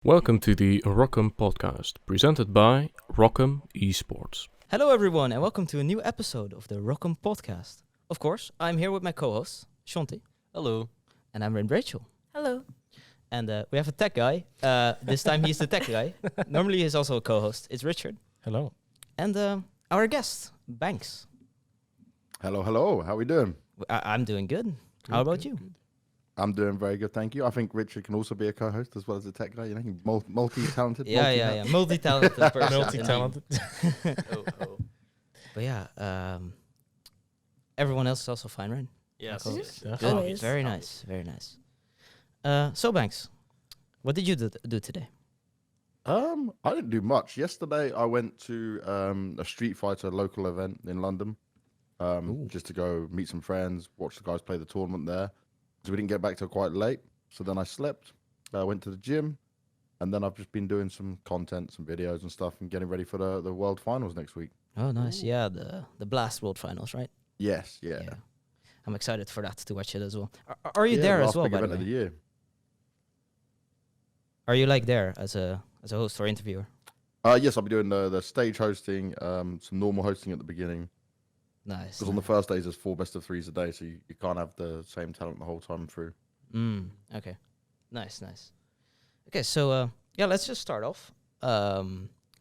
Welcome to the ROCM Podcast, presented by ROCM Esports. Hello, everyone, and welcome to a new episode of the ROCM Podcast. Of course, I'm here with my co-host, Shanti. Hello. And I'm with Rachel. Hello. And we have a tech guy. This time he's the tech guy. Normally he's also a co-host. It's Richard. Hello. And our guest, Banks. Hello, hello. How we doing? I'm doing good. How about you? Good. I'm doing very good, thank you. I think Richard can also be a co-host as well as a tech guy. You know, he's multi-talented. Yeah. Multi-talented person. Multi-talented. But yeah, everyone else is also fine, right? Yes. Good. Always. Very nice. Very nice. So, Banks, what did you do today? I didn't do much. Yesterday, I went to a Street Fighter local event in London, just to go meet some friends, watch the guys play the tournament there. So we didn't get back till quite late. So then I slept, went to the gym, and then I've just been doing some content, some videos and stuff, and getting ready for the World Finals next week. Oh, nice. Ooh. Yeah, the Blast World Finals, right? Yes, yeah. I'm excited for that to watch it as well. Are you there as well, by the way? Of the year. Are you like there as a host or interviewer? Yes, I'll be doing the stage hosting, some normal hosting at the beginning. Nice. Because on the first days, there's 4 best of 3s a day, so you can't have the same talent the whole time through. Okay. Nice. Okay, so let's just start off.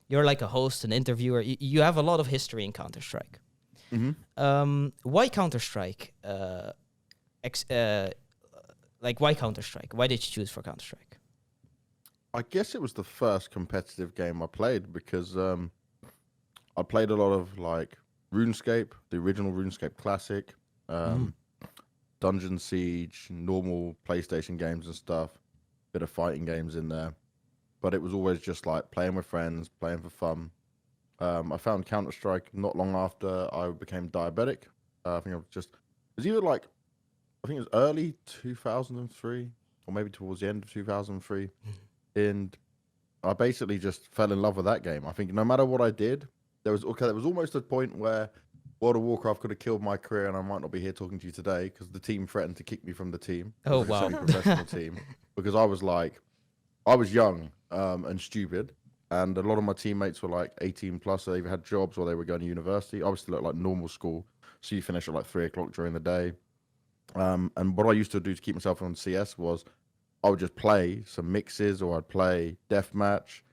You're like a host, an interviewer. You have a lot of history in Counter-Strike. Mm-hmm. Why Counter-Strike? Why Counter-Strike? Why did you choose for Counter-Strike? I guess it was the first competitive game I played because I played a lot of like RuneScape, the original RuneScape Classic, Dungeon Siege, normal PlayStation games and stuff, bit of fighting games in there. But it was always just like playing with friends, playing for fun. I found Counter-Strike not long after I became diabetic. I think it was early 2003 or maybe towards the end of 2003. And I basically just fell in love with that game. I think no matter what I did, there was almost a point where World of Warcraft could have killed my career, and I might not be here talking to you today because the team threatened to kick me from the team. Oh, wow. Semi-professional team. Because I was young and stupid, and a lot of my teammates were like 18 plus, so they either had jobs or they were going to university. I was still at like normal school, so you finish at like 3 o'clock during the day. And what I used to do to keep myself on CS was I would just play some mixes, or I'd play deathmatch,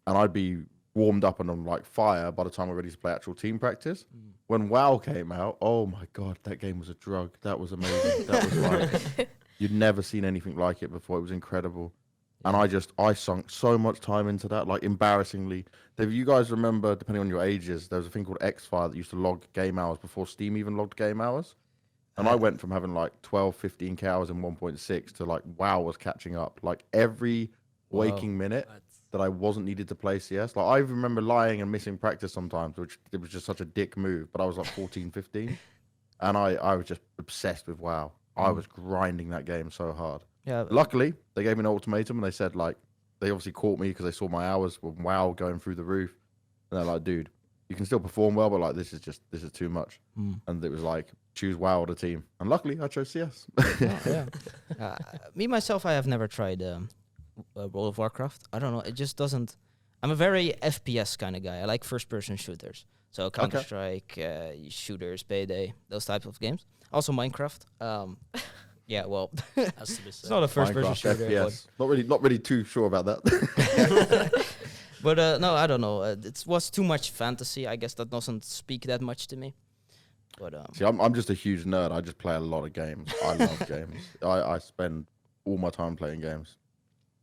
and I'd be warmed up and on like fire by the time we're ready to play actual team practice. When WoW came out, oh my god, that game was a drug. That was amazing. That was like you'd never seen anything like it before. It was incredible. And I sunk so much time into that, like embarrassingly. If you guys remember, depending on your ages, there was a thing called Xfire that used to log game hours before Steam even logged game hours. And I went from having like 12, 15k hours in 1.6 to like WoW was catching up. Like every waking minute that I wasn't needed to play CS. Like I remember lying and missing practice sometimes, which it was just such a dick move. But I was like 14, 15. And I was just obsessed with WoW. I was grinding that game so hard. Yeah. Luckily, they gave me an ultimatum and they said like, they obviously caught me because they saw my hours with WoW going through the roof. And they're like, dude, you can still perform well, but like this is too much. And it was like, choose WoW or the team. And luckily, I chose CS. Me, myself, I have never tried World of Warcraft. I don't know. It just doesn't... I'm a very FPS kind of guy. I like first-person shooters. So Counter-Strike, shooters, Payday, those types of games. Also Minecraft. Yeah, well, it's not a first-person shooter. FPS. Not really too sure about that. But no, I don't know. It was too much fantasy. I guess that doesn't speak that much to me. But see, I'm just a huge nerd. I just play a lot of games. I love games. I spend all my time playing games.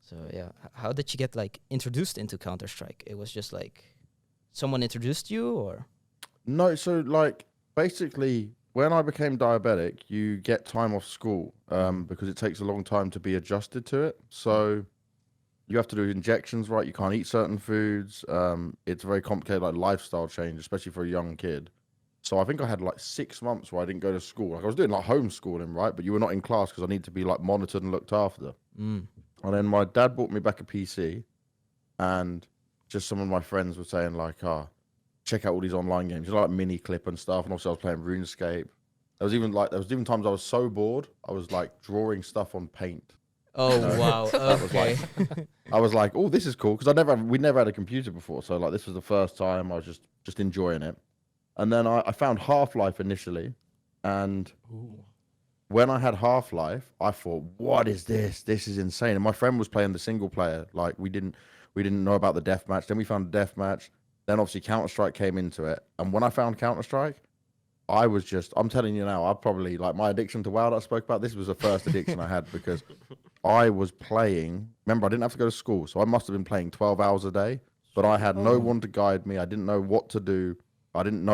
So yeah, how did you get like introduced into Counter-Strike? It was just like someone introduced you, or? No, so like basically when I became diabetic, you get time off school because it takes a long time to be adjusted to it. So you have to do injections, right? You can't eat certain foods. It's very complicated, like lifestyle change, especially for a young kid. So I think I had like 6 months where I didn't go to school. Like I was doing like homeschooling, right? But you were not in class because I need to be like monitored and looked after. And then my dad bought me back a PC, and just some of my friends were saying like, check out all these online games. You know, like Mini Clip and stuff. And also I was playing RuneScape. There was even times I was so bored, I was like drawing stuff on Paint. Oh wow. That was Okay. I was like, oh, this is cool because we never had a computer before, so like this was the first time I was just enjoying it. And then I found Half-Life initially, and when I had Half-Life, I thought, what is this? This is insane. And my friend was playing the single player. Like we didn't know about the deathmatch. Then we found the deathmatch. Then obviously Counter-Strike came into it. And when I found Counter-Strike, I'm telling you now, I probably, like my addiction to WoW that I spoke about, this was the first addiction I had because I was playing. Remember, I didn't have to go to school, so I must have been playing 12 hours a day, but I had no one to guide me. I didn't know what to do. I didn't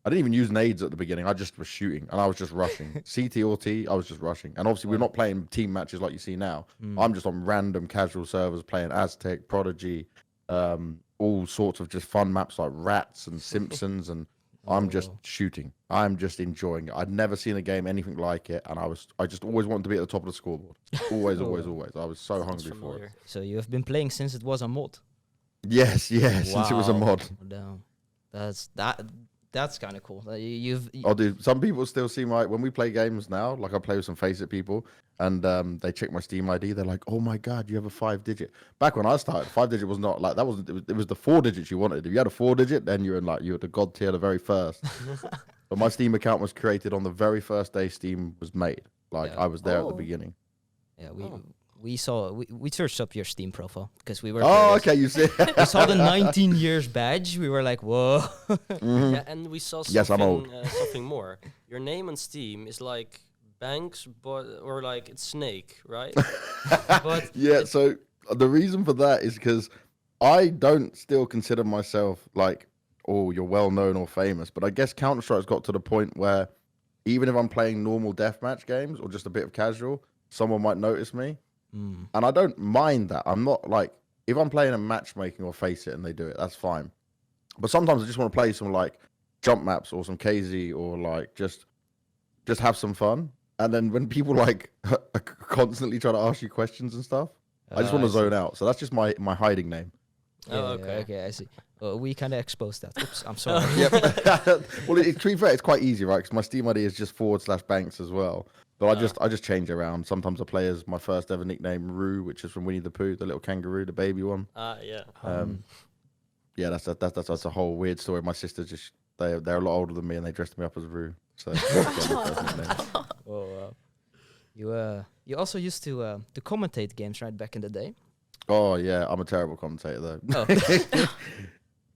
even use nades at the beginning. I just was shooting and I was just rushing. CT or T, I was just rushing. And obviously, we're not playing team matches like you see now. I'm just on random casual servers playing Aztec, Prodigy, all sorts of just fun maps like Rats and Simpsons and I'm just shooting. I'm just enjoying it. I'd never seen a game anything like it, and I just always wanted to be at the top of the scoreboard. Always, always, always. I was so hungry for it. So you have been playing since it was a mod. Yes, since it was a mod. Damn. That's kind of cool. Oh, dude, some people still see when we play games now, like I play with some Face It people, and they check my Steam ID. They're like, "Oh my god, you have a 5-digit." Back when I started, 5-digit was not like that. It was the 4 digits you wanted. If you had a 4-digit, then you were the god tier, the very first. But my Steam account was created on the very first day Steam was made. Like I was there at the beginning. Yeah, we searched up your Steam profile because we were. Oh, okay, you see. We saw the 19 years badge. We were like, whoa. Yeah, and we saw something more. Your name on Steam is like Banks, or like it's Snake, right? But yeah, so the reason for that is because I don't still consider myself like, oh, you're well known or famous. But I guess Counter-Strike's got to the point where even if I'm playing normal deathmatch games or just a bit of casual, someone might notice me. And I don't mind that. I'm not like, if I'm playing a matchmaking or Face It and they do it, that's fine. But sometimes I just want to play some like jump maps or some KZ or like just have some fun. And then when people like are constantly trying to ask you questions and stuff, I just want to zone out. So that's just my hiding name. Okay, I see. We kind of exposed that. Oops, I'm sorry. Well, to be fair, it's quite easy, right? Because my Steam ID is just /Banks as well. But I just change it around. Sometimes I play as my first ever nickname, Roo, which is from Winnie the Pooh, the little kangaroo, the baby one. Yeah. Yeah, that's a whole weird story. My sisters they're a lot older than me, and they dressed me up as Roo. So wow. You also used to commentate games, right, back in the day? Oh yeah, I'm a terrible commentator though. Oh.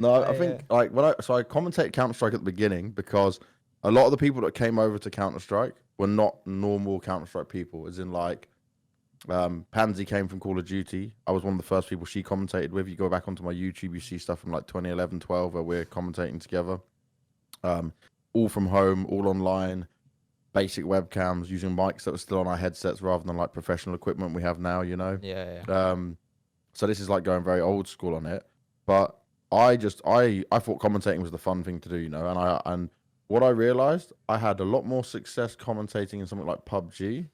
No, I think like I commentated Counter-Strike at the beginning because a lot of the people that came over to Counter-Strike were not normal Counter-Strike people, as in like Pansy came from Call of Duty. I was one of the first people she commentated with. You go back onto my YouTube, you see stuff from like 2011, 12 where we're commentating together. All from home, all online, basic webcams, using mics that were still on our headsets rather than like professional equipment we have now, you know? Yeah. So this is like going very old school on it. But I thought commentating was the fun thing to do, you know, and what I realized, I had a lot more success commentating in something like PUBG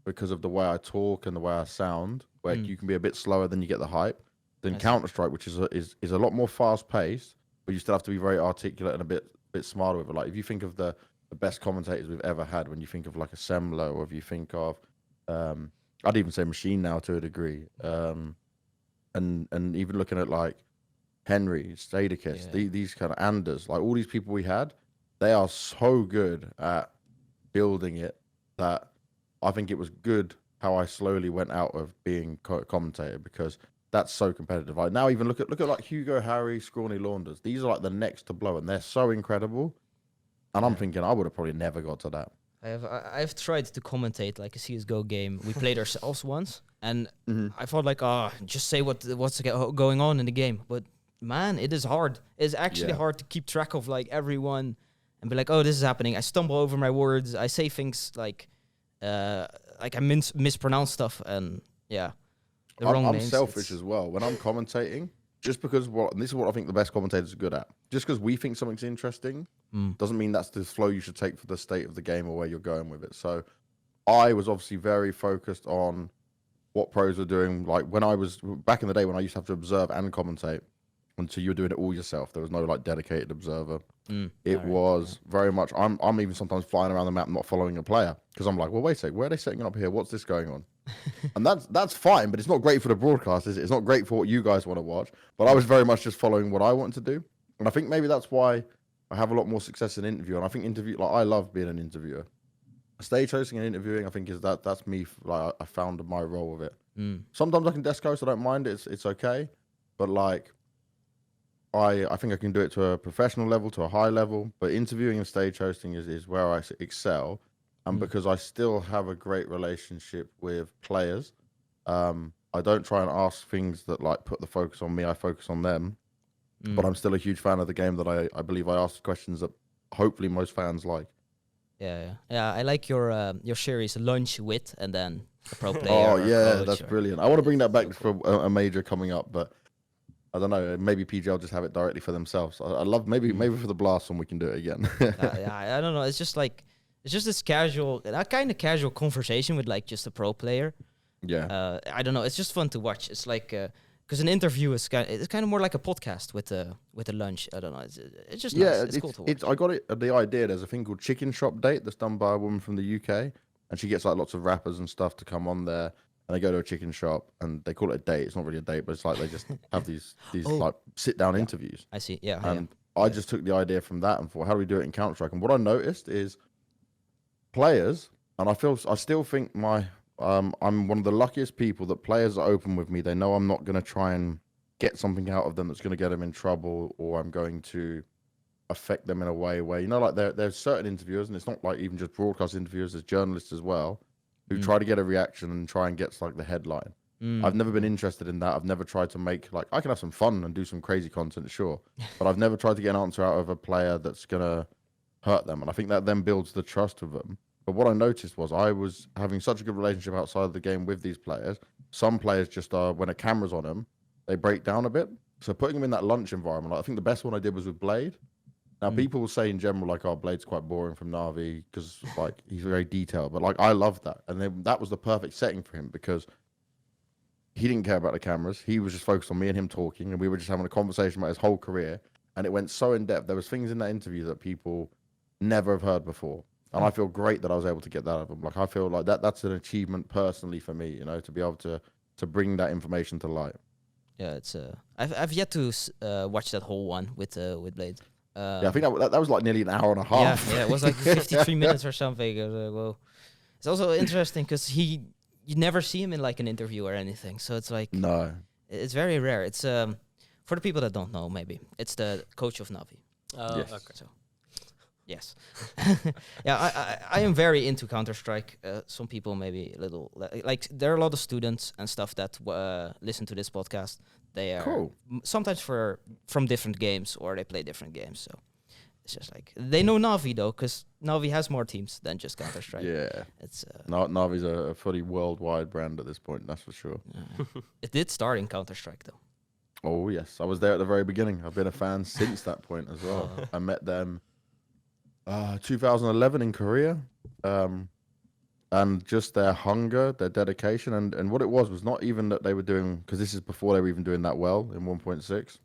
because of the way I talk and the way I sound, where you can be a bit slower than you get the hype, than Counter-Strike, which is a lot more fast paced, but you still have to be very articulate and a bit smarter with it. Like if you think of the best commentators we've ever had, when you think of like Assembler, or if you think of, I'd even say Machine now to a degree, and even looking at like Henry, Stadicus, these kind of Anders, like all these people we had, they are so good at building it that I think it was good how I slowly went out of being commentator, because that's so competitive. Like now, even look at like Hugo, Harry, Scrawny, Launders. These are like the next to blow, and they're so incredible. And I'm thinking I would have probably never got to that. I've tried to commentate like a CSGO game. We played ourselves once, and I thought like, just say what's going on in the game. But man, it is hard. It's actually hard to keep track of like everyone and be like, oh, this is happening. I stumble over my words. I say things like I mispronounce stuff, and I'm selfish as well when I'm commentating. Just because and this is what I think the best commentators are good at. Just because we think something's interesting doesn't mean that's the flow you should take for the state of the game or where you're going with it. So I was obviously very focused on what pros are doing. Like when I was back in the day when I used to have to observe and commentate, until you were doing it all yourself. There was no like dedicated observer. It was very much. I'm even sometimes flying around the map not following a player because I'm like, well, wait a sec, where are they setting up here? What's this going on? And that's fine, but it's not great for the broadcast, is it? It's not great for what you guys want to watch. But I was very much just following what I wanted to do. And I think maybe that's why I have a lot more success in interview. And I think I love being an interviewer. Stage hosting and interviewing, I think that's me. Like I found my role with it. Sometimes I can desk host, I don't mind it. It's okay. But like I think I can do it to a professional level, to a high level. But interviewing and stage hosting is where I excel. And because I still have a great relationship with players, I don't try and ask things that like put the focus on me. I focus on them. But I'm still a huge fan of the game that I believe I ask questions that hopefully most fans like. Yeah. I like your series Lunch With and then a pro player. Oh yeah, that's brilliant. I want to bring that back for a major coming up, but I don't know. Maybe PG will just have it directly for themselves. I love maybe for the Blast one we can do it again. I don't know. It's just this casual, that kind of casual conversation with like just a pro player. Yeah. I don't know. It's just fun to watch. It's like because an interview is kind of more like a podcast with a lunch. I don't know. It's just nice. It's cool to watch. I got the idea. There's a thing called Chicken Shop Date that's done by a woman from the UK, and she gets like lots of rappers and stuff to come on there, and they go to a chicken shop and they call it a date. It's not really a date, but it's like they just have these like sit down interviews. I see. Yeah. And I just took the idea from that and thought, how do we do it in Counter-Strike? And what I noticed is players, and I still think I'm one of the luckiest people that players are open with me. They know I'm not going to try and get something out of them that's going to get them in trouble, or I'm going to affect them in a way where, like there's certain interviewers, and it's not like even just broadcast interviewers, there's journalists as well, who try to get a reaction and try and get like the headline. I've never been interested in that. I've never tried to make, like, I can have some fun and do some crazy content, sure, but I've never tried to get an answer out of a player that's going to hurt them. And I think that then builds the trust with them. But what I noticed was I was having such a good relationship outside of the game with these players. Some players just when a camera's on them, they break down a bit. So putting them in that lunch environment, I think the best one I did was with Blade. Now, people will say in general, like, oh, Blade's quite boring from Na'Vi because, like, he's very detailed. But, like, I love that. And then that was the perfect setting for him because he didn't care about the cameras. He was just focused on me and him talking. And we were just having a conversation about his whole career. And it went so in depth. There was things in that interview that people never have heard before. And I feel great that I was able to get that out of him. Like, I feel like that's an achievement personally for me, to be able to bring that information to light. Yeah, it's I've yet to watch that whole one with Blade. Yeah, I think that was like nearly an hour and a half. Yeah, it was like 53 minutes or something. I was like, whoa. It's also interesting because you never see him in like an interview or anything. So it's like no, it's very rare. It's for the people that don't know, maybe it's the coach of Na'Vi. Yes. Okay. So. Yes. Yeah, I am very into Counter-Strike. Some people maybe a little... Like, there are a lot of students and stuff that listen to this podcast. They are cool. Sometimes from different games, or they play different games. So it's just like... They know Na'Vi, though, because Na'Vi has more teams than just Counter-Strike. Yeah. It's Na'Vi's a fully worldwide brand at this point, that's for sure. It did start in Counter-Strike, though. Oh, yes. I was there at the very beginning. I've been a fan since that point as well. I met them... 2011 in Korea, and just their hunger, their dedication, and what it was not even that they were doing, because this is before they were even doing that well in 1.6.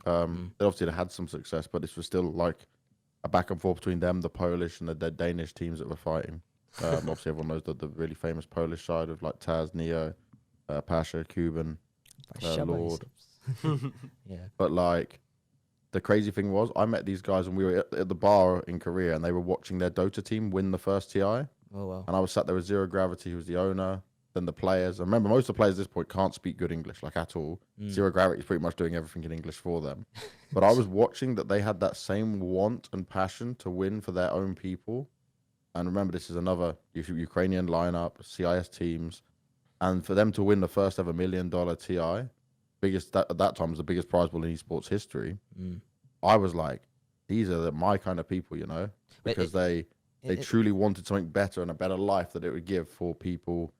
They obviously had some success, but this was still like a back and forth between them, the Polish and the Danish teams that were fighting. Obviously, everyone knows the really famous Polish side of like Taz, Neo, Pasha, Cuban, Lord. Yeah, but like. The crazy thing was, I met these guys and we were at the bar in Korea and they were watching their Dota team win the first TI. Oh, wow. And I was sat there with Zero Gravity, who's the owner, then the players. And remember, most of the players at this point can't speak good English, like at all. Zero Gravity is pretty much doing everything in English for them. But I was watching that they had that same want and passion to win for their own people. And remember, this is another Ukrainian lineup, CIS teams. And for them to win the first ever $1 million TI, at that time was the biggest prize pool in esports history. I was like, these are my kind of people, because they truly wanted something better and a better life that it would give for people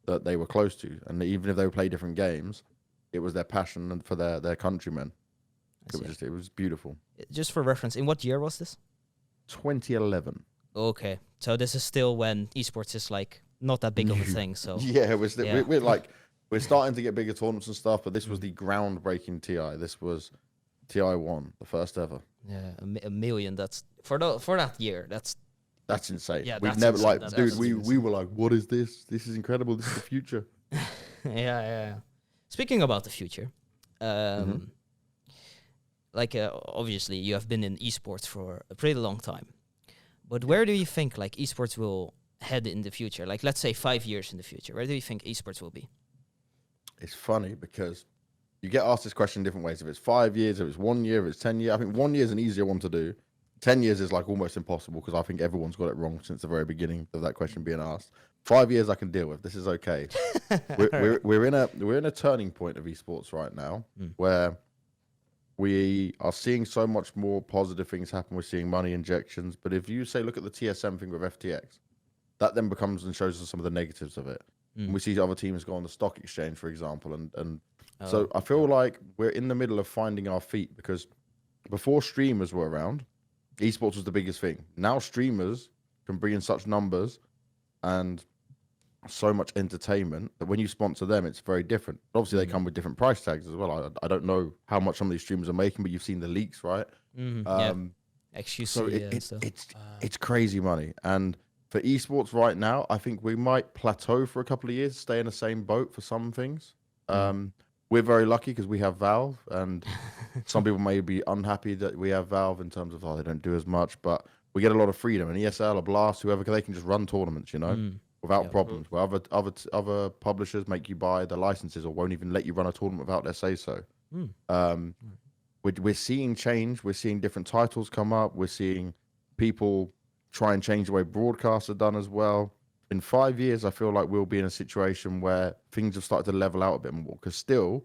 that they were close to. And even if they would play different games, it was their passion and for their countrymen. It was beautiful. Just for reference, in what year was this? 2011. Okay, so this is still when esports is like not that big of a thing. So yeah, we're like. We're starting to get bigger tournaments and stuff, but this was the groundbreaking TI. This was TI1, the first ever. Yeah, a million. That's for that year. That's That's insane. Yeah, We've that's never insane. like, That's dude. We were like, what is this? This is incredible. This is the future. Yeah. Speaking about the future, obviously you have been in esports for a pretty long time, but where do you think like esports will head in the future? Like, let's say 5 years in the future, where do you think esports will be? It's funny because you get asked this question in different ways. If it's 5 years, if it's 1 year, if it's 10 years. I think 1 year is an easier one to do. 10 years is like almost impossible because I think everyone's got it wrong since the very beginning of that question being asked. 5 years I can deal with. This is okay. we're in a turning point of esports right now where we are seeing so much more positive things happen. We're seeing money injections. But if you say, look at the TSM thing with FTX, that then becomes and shows us some of the negatives of it. And we see other teams go on the stock exchange, for example. So I feel like we're in the middle of finding our feet because before streamers were around, esports was the biggest thing. Now streamers can bring in such numbers and so much entertainment that when you sponsor them, it's very different. Obviously, they come with different price tags as well. I don't know how much some of these streamers are making, but you've seen the leaks, right? XQC, so stuff. it's crazy money. And for esports right now, I think we might plateau for a couple of years, stay in the same boat for some things. We're very lucky because we have Valve, and some people may be unhappy that we have Valve in terms of, they don't do as much, but we get a lot of freedom. And ESL or Blast, whoever, they can just run tournaments, without problems. Where other publishers make you buy the licenses or won't even let you run a tournament without their say-so. We're seeing change. We're seeing different titles come up. We're seeing people try and change the way broadcasts are done as well. In 5 years, I feel like we'll be in a situation where things have started to level out a bit more. Because still,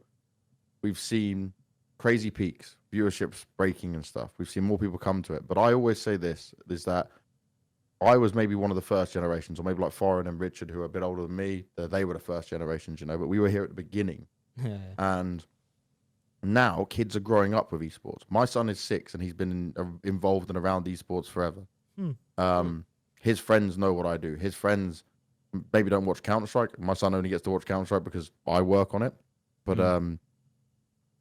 we've seen crazy peaks, viewerships breaking and stuff. We've seen more people come to it. But I always say this, is that I was maybe one of the first generations, or maybe like Foreign and Richard, who are a bit older than me. They were the first generations, but we were here at the beginning. And now kids are growing up with esports. My son is 6 and he's been involved and around esports forever. His friends know what I do. His friends maybe don't watch Counter-Strike. My son only gets to watch Counter-Strike because I work on it. But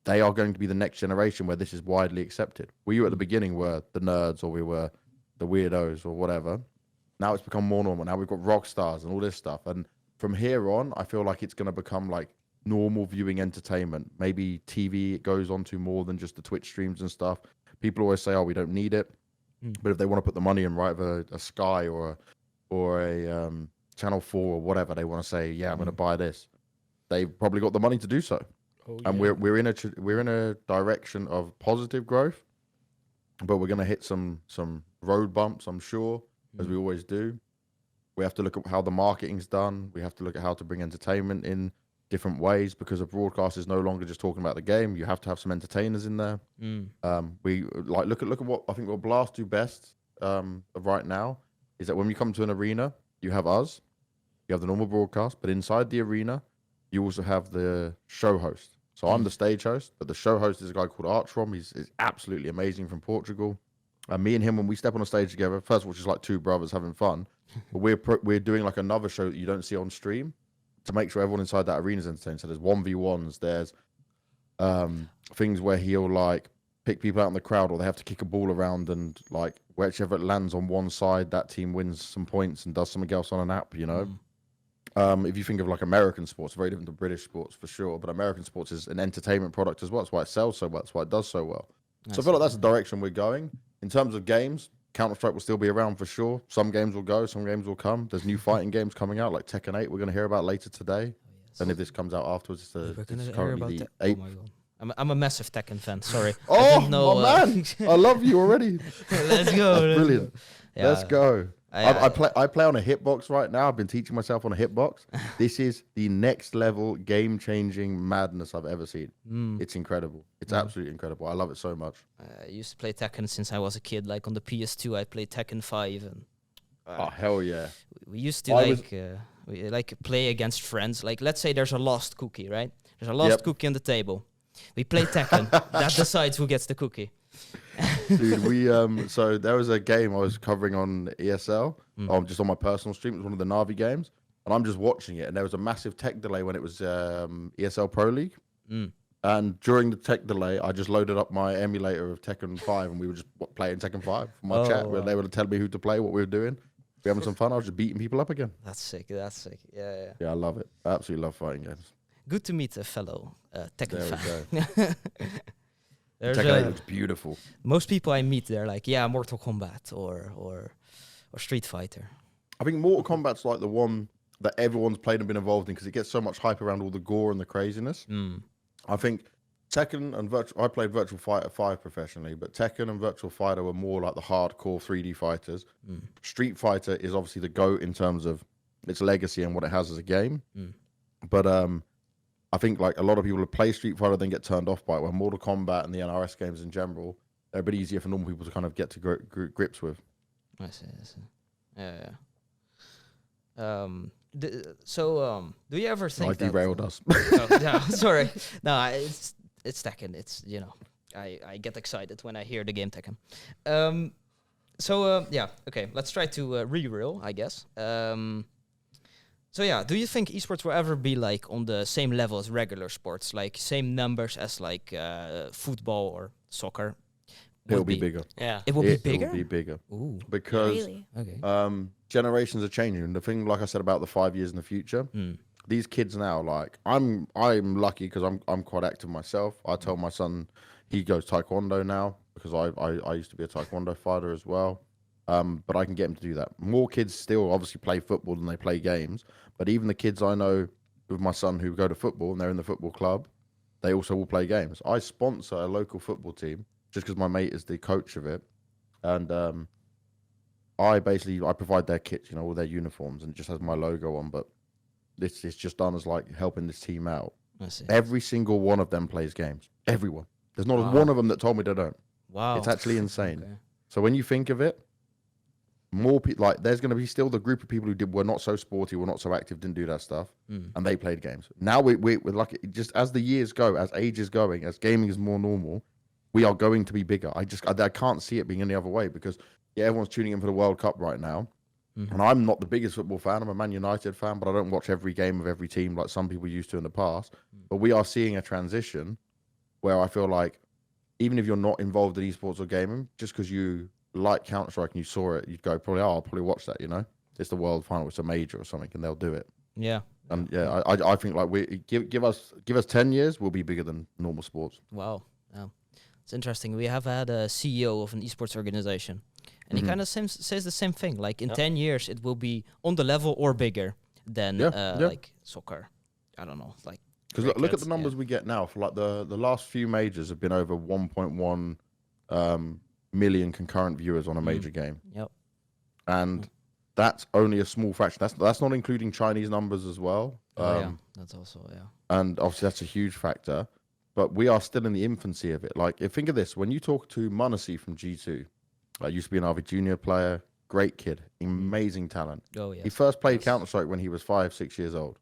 they are going to be the next generation where this is widely accepted. We at the beginning were the nerds, or we were the weirdos or whatever. Now it's become more normal. Now we've got rock stars and all this stuff. And from here on, I feel like it's going to become like normal viewing entertainment. Maybe TV goes on to more than just the Twitch streams and stuff. People always say, we don't need it. But if they want to put the money in, right, of a Sky or a Channel 4 or whatever, they want to say, I'm going to buy this. They've probably got the money to do so. And we're in a direction of positive growth, but we're going to hit some road bumps, I'm sure, as we always do. We have to look at how the marketing's done. We have to look at how to bring entertainment in different ways, because a broadcast is no longer just talking about the game. You have to have some entertainers in there. We look at what I think what Blast do best right now is that when we come to an arena, you have us, you have the normal broadcast, but inside the arena, you also have the show host. So I'm the stage host, but the show host is a guy called Archrom. He's absolutely amazing from Portugal. Me and him, when we step on a stage together, first of all, just like two brothers having fun, but we're doing like another show that you don't see on stream, to make sure everyone inside that arena is entertained. So there's 1v1s, there's things where he'll like pick people out in the crowd, or they have to kick a ball around, and like whichever it lands on one side, that team wins some points and does something else on an app, If you think of like American sports, very different to British sports for sure, but American sports is an entertainment product as well. That's why it sells so well. That's why it does so well. So I feel like that's the direction we're going. In terms of games, Counter-Strike will still be around for sure. Some games will go, some games will come. There's new fighting games coming out, like Tekken 8 we're going to hear about later today. And if this comes out afterwards, it's currently the 8th. Oh my God. I'm a massive Tekken fan, sorry. Oh, my man! I love you already. Let's go. Brilliant. Let's go. I play on a hitbox right now. I've been teaching myself on a hitbox. This is the next level game-changing madness I've ever seen. It's incredible. It's absolutely incredible. I love it so much. I used to play Tekken since I was a kid. Like on the PS2, I played Tekken 5. And, oh, hell yeah. We used to play against friends. Like, let's say there's a lost cookie, right? There's a lost cookie on the table. We play Tekken. That decides who gets the cookie. Dude, so there was a game I was covering on ESL, just on my personal stream. It was one of the Navi games, and I'm just watching it, and there was a massive tech delay when it was ESL Pro League. And during the tech delay, I just loaded up my emulator of Tekken 5, and we were just playing Tekken 5 for my chat, where they were telling me who to play, what we were doing. We're having some fun. I was just beating people up again. That's sick. That's sick. Yeah. Yeah, I love it. I absolutely love fighting games. Good to meet a fellow Tekken There fan. we go. Tekken 8 looks beautiful. Most people I meet, they're like, yeah, Mortal Kombat or Street Fighter. I think Mortal Kombat's like the one that everyone's played and been involved in because it gets so much hype around all the gore and the craziness. I think Tekken and I played Virtual Fighter 5 professionally, but Tekken and Virtual Fighter were more like the hardcore 3D fighters. Street Fighter is obviously the GOAT in terms of its legacy and what it has as a game. But I think like a lot of people who play Street Fighter then get turned off by it, where Mortal Kombat and the NRS games in general, they're a bit easier for normal people to kind of get to grips with. I see. Yeah. Do you ever think I derailed us. No, sorry. No, it's Tekken. It's, I get excited when I hear the game Tekken. Okay, let's try to re-reel, I guess. Do you think esports will ever be like on the same level as regular sports, like same numbers as like football or soccer? It'll be bigger. Yeah, it will be bigger. It will be bigger. Ooh, because Really? okay. Generations are changing. And the thing, like I said about the 5 years in the future, these kids now, like I'm lucky because I'm quite active myself. I tell my son he goes taekwondo now because I used to be a taekwondo fighter as well. But I can get him to do that. More kids still obviously play football than they play games. But even the kids I know with my son who go to football and they're in the football club, they also will play games. I sponsor a local football team just because my mate is the coach of it. And I provide their kits, all their uniforms, and it just has my logo on. But it's just done as like helping this team out. I see. Every single one of them plays games. Everyone. There's not Wow. one of them that told me they don't. Wow, It's actually insane. Okay. So when you think of it, more people, like there's going to be still the group of people who were not so sporty, were not so active, didn't do that stuff, and they played games. Now we're like, just as the years go, as age is going, as gaming is more normal, we are going to be bigger. I can't see it being any other way because everyone's tuning in for the World Cup right now, and I'm not the biggest football fan. I'm a Man United fan, but I don't watch every game of every team like some people used to in the past. But we are seeing a transition where I feel like even if you're not involved in esports or gaming, just because you like Counter-Strike and you saw it, you'd go probably, I'll probably watch that, It's the world final, it's a major or something, and they'll do it. Yeah. And I think like we give us 10 years, we'll be bigger than normal sports. Wow. Yeah. It's interesting. We have had a CEO of an esports organization, and he kind of says the same thing. Like in 10 years, it will be on the level or bigger than like soccer. I don't know, like. Because look at the numbers we get now. For like the last few majors have been over 1.1 million concurrent viewers on a major game. Yep. And that's only a small fraction. That's not including Chinese numbers as well. That's also And obviously that's a huge factor. But we are still in the infancy of it. Like, think of this: when you talk to Munacy from G2, used to be an RV Junior player, great kid, amazing talent. Oh yeah. He first played Counter-Strike when he was 5-6 years old.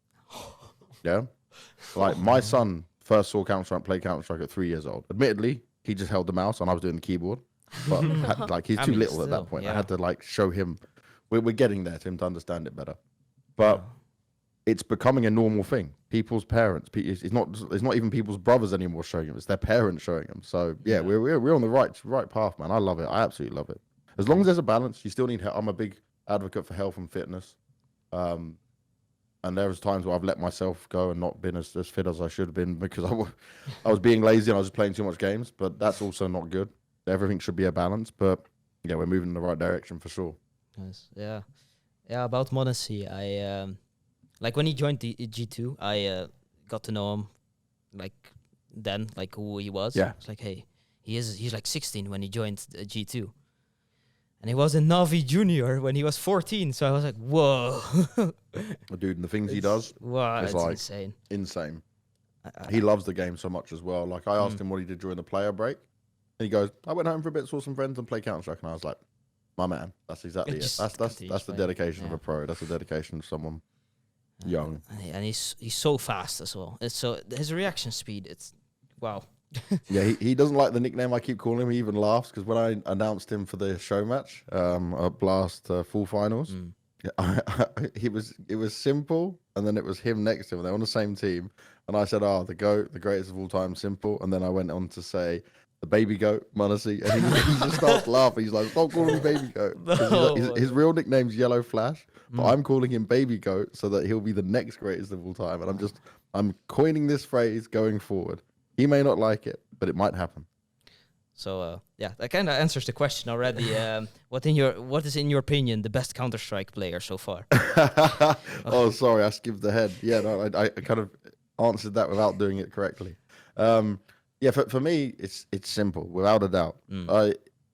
Yeah. Like my son first saw Counter-Strike, played Counter-Strike at 3 years old. Admittedly, he just held the mouse and I was doing the keyboard. But he's too little at that point. I had to like show him. We're getting there to him to understand it better. But it's becoming a normal thing. People's parents, it's not even people's brothers anymore showing him. It's their parents showing him. So we're on the right path, man. I love it. I absolutely love it. As long as there's a balance, you still need help. I'm a big advocate for health and fitness. And there was times where I've let myself go and not been as fit as I should have been because I was being lazy and I was just playing too much games. But that's also not good. Everything should be a balance. But we're moving in the right direction for sure. Nice. Yeah. About Monacy, I like when he joined the G2, I got to know him, like who he was. Yeah. It's like, hey, he's like 16 when he joined G2. And he was in Navi Junior when he was 14, so I was like, whoa. Dude, and the things he does, wow, it's it's like insane. insane. He loves the game so much as well. Like, I asked him what he did during the player break, and he goes, I went home for a bit, saw some friends, and played Counter-Strike, and I was like, my man, that's exactly it. That's the dedication of a pro. That's the dedication of someone young. And he's so fast as well. It's so his reaction speed, it's wow. Yeah, he doesn't like the nickname I keep calling him. He even laughs because when I announced him for the show match at Blast full finals, it was Simple, and then it was him next to him. They're on the same team, and I said, "Oh, the GOAT, the greatest of all time, Simple." And then I went on to say, the baby goat, Monasy, and he just starts laughing. He's like, "Stop calling me baby goat." His real nickname's Yellow Flash, but I'm calling him baby goat so that he'll be the next greatest of all time. And I'm coining this phrase going forward. He may not like it, but it might happen. So that kind of answers the question already. What is in your opinion the best Counter-Strike player so far? Oh, sorry, I skipped ahead. Yeah, no, I kind of answered that without doing it correctly. Yeah, for me, it's simple, without a doubt.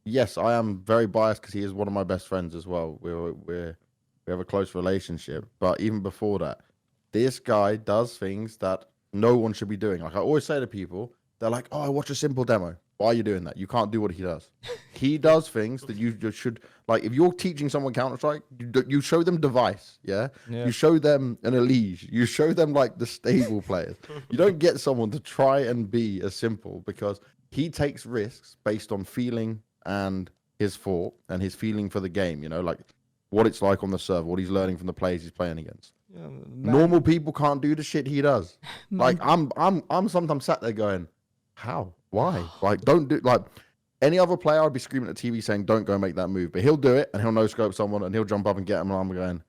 Yes, I am very biased because he is one of my best friends as well. We have a close relationship, but even before that, this guy does things that no one should be doing. Like I always say to people, they're like, "Oh, I watch a simple demo." Why are you doing that? You can't do what he does. He does things that you should, like, if you're teaching someone Counter-Strike, you show them device, yeah? You show them an Elige. You show them, like, the stable players. You don't get someone to try and be as simple because he takes risks based on feeling and his thought and his feeling for the game, you know, like what it's like on the server, what he's learning from the players he's playing against. Normal people can't do the shit he does. Like, I'm sometimes sat there going, how? Why? Like, don't do, like, any other player, I'd be screaming at the TV saying, don't go make that move. But he'll do it, and he'll no-scope someone, and he'll jump up and get him, and I'm going,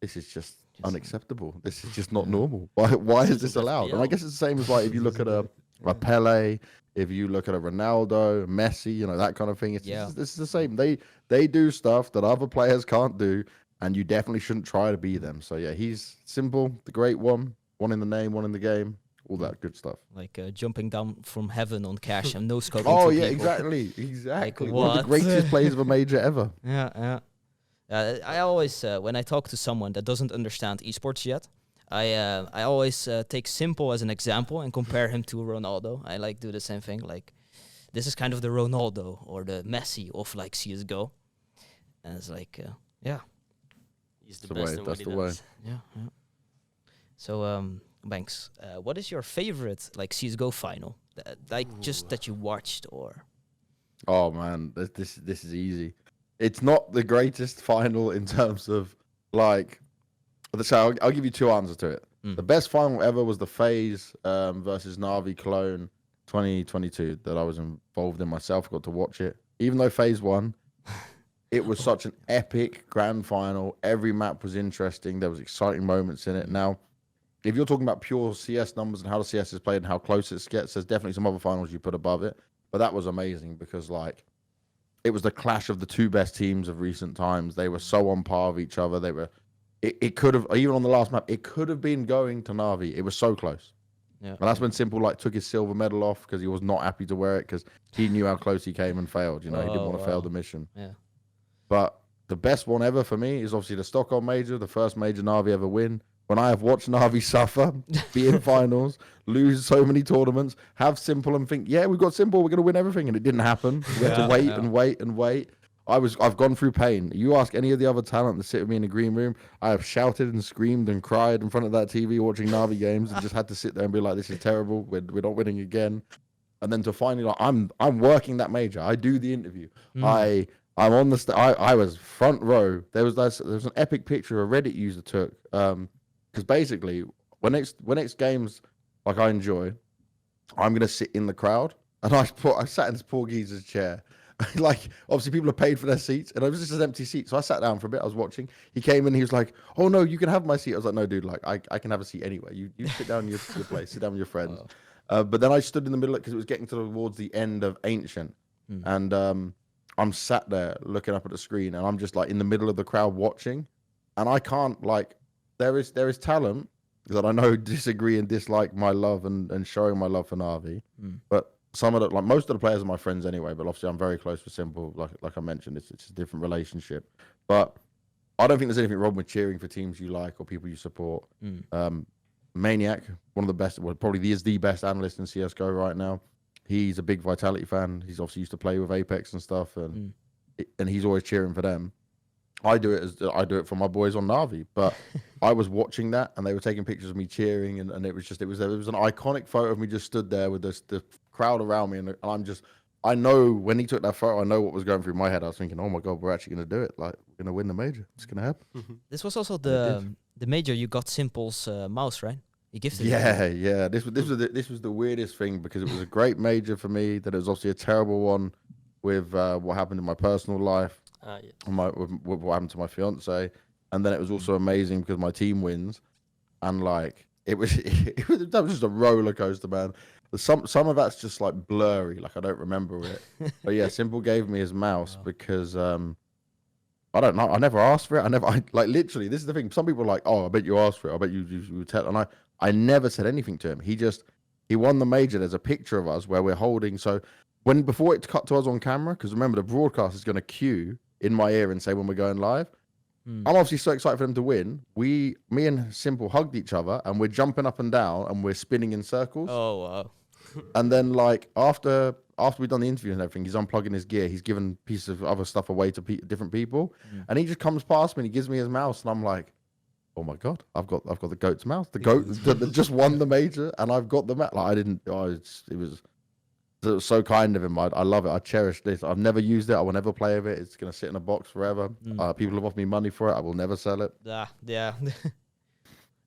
this is just unacceptable. This is just not normal. Why is this allowed? And I guess it's the same as, like, if you look at a Pele, if you look at a Ronaldo, Messi, you know, that kind of thing. It's the same. They do stuff that other players can't do, and you definitely shouldn't try to be them. So, yeah, he's simple, the great one in the name, one in the game. All that good stuff. Like jumping down from heaven on cash and no scoping. Oh, yeah, people. Exactly. Like, one of the greatest players of a major ever. Yeah. I always, when I talk to someone that doesn't understand esports yet, I always take Simple as an example and compare him to Ronaldo. I like do the same thing. Like, this is kind of the Ronaldo or the Messi of like CSGO. And it's like, he's the best in what he does. Yeah. So, Banks, what is your favorite like CSGO final? Just that you watched or? Oh man, this is easy. It's not the greatest final in terms of like. So I'll give you two answers to it. The best final ever was the FaZe versus Na'Vi Clone 2022 that I was involved in myself. Got to watch it, even though FaZe won. It was such an epic grand final. Every map was interesting. There was exciting moments in it. Now, if you're talking about pure CS numbers and how the CS is played and how close it gets, there's definitely some other finals you put above it. But that was amazing because, like, it was the clash of the two best teams of recent times. They were so on par with each other. It could have, even on the last map, it could have been going to Na'Vi. It was so close. Yeah. And that's when Simple, like, took his silver medal off because he was not happy to wear it because he knew how close he came and failed. You know, he didn't want to fail the mission. Yeah. But the best one ever for me is obviously the Stockholm Major, the first major Na'Vi ever win. When I have watched Na'Vi suffer, be in finals, lose so many tournaments, have Simple and think, yeah, we've got Simple, we're going to win everything. And it didn't happen. We had to wait and wait and wait. I've gone through pain. You ask any of the other talent that sit with me in the green room, I have shouted and screamed and cried in front of that TV watching Na'Vi games and just had to sit there and be like, this is terrible. We're not winning again. And then to finally, like, I'm working that major. I do the interview. I'm on the I was front row. There was an epic picture a Reddit user took. Because basically, when it's games like I enjoy, I'm gonna sit in the crowd, and I sat in this poor geezer's chair. Like, obviously people are paid for their seats, and it was just an empty seat. So I sat down for a bit. I was watching. He came in. He was like, "Oh no, you can have my seat." I was like, "No, dude. Like, I can have a seat anyway. You sit down in your place. Sit down with your friends." But then I stood in the middle because it was getting towards the end of Ancient, and I'm sat there looking up at the screen, and I'm just like in the middle of the crowd watching, and I can't like. There is talent that I know disagree and dislike my love and showing my love for Na'Vi, but some of the, like, most of the players are my friends anyway. But obviously I'm very close with Simple. Like I mentioned, it's a different relationship. But I don't think there's anything wrong with cheering for teams you like or people you support. Maniac, one of the best, well, probably is the best analyst in CSGO right now. He's a big Vitality fan. He's obviously used to play with Apex and stuff, and he's always cheering for them. I do it for my boys on Na'Vi, but I was watching that and they were taking pictures of me cheering, and it was an iconic photo of me just stood there with the crowd around me, and I know when he took that photo, I know what was going through my head. I was thinking, oh my god, we're actually going to do it. Like, we're going to win the major. It's going to happen. This was also the major you got Simple's mouse, right? He gifted it. Yeah. This was the weirdest thing because it was a great major for me. That it was obviously a terrible one with what happened in my personal life, with what happened to my fiance, and then it was also amazing because my team wins, and like that was just a roller coaster, man. Some of that's just like blurry, like I don't remember it. But yeah, Simple gave me his mouse because I don't know. I never asked for it. Like literally, this is the thing. Some people are like, oh, I bet you asked for it. I bet you tell. And I never said anything to him. He won the major. There's a picture of us where we're holding. So before it cut to us on camera, because remember the broadcast is going to cue in my ear and say when we're going live. I'm obviously so excited for them to win. Me and Simple hugged each other and we're jumping up and down and we're spinning in circles. Oh wow. And then like after we've done the interview and everything, he's unplugging his gear. He's giving pieces of other stuff away to different people, and he just comes past me and he gives me his mouse, and I'm like, oh my god, I've got the goat's mouse. The goat that just won the major, and I've got the mouse. Like I didn't. It was so kind of him. I love it. I cherish this. I've never used it. I will never play with it. It's gonna sit in a box forever. People have offered me money for it. I will never sell it. Yeah.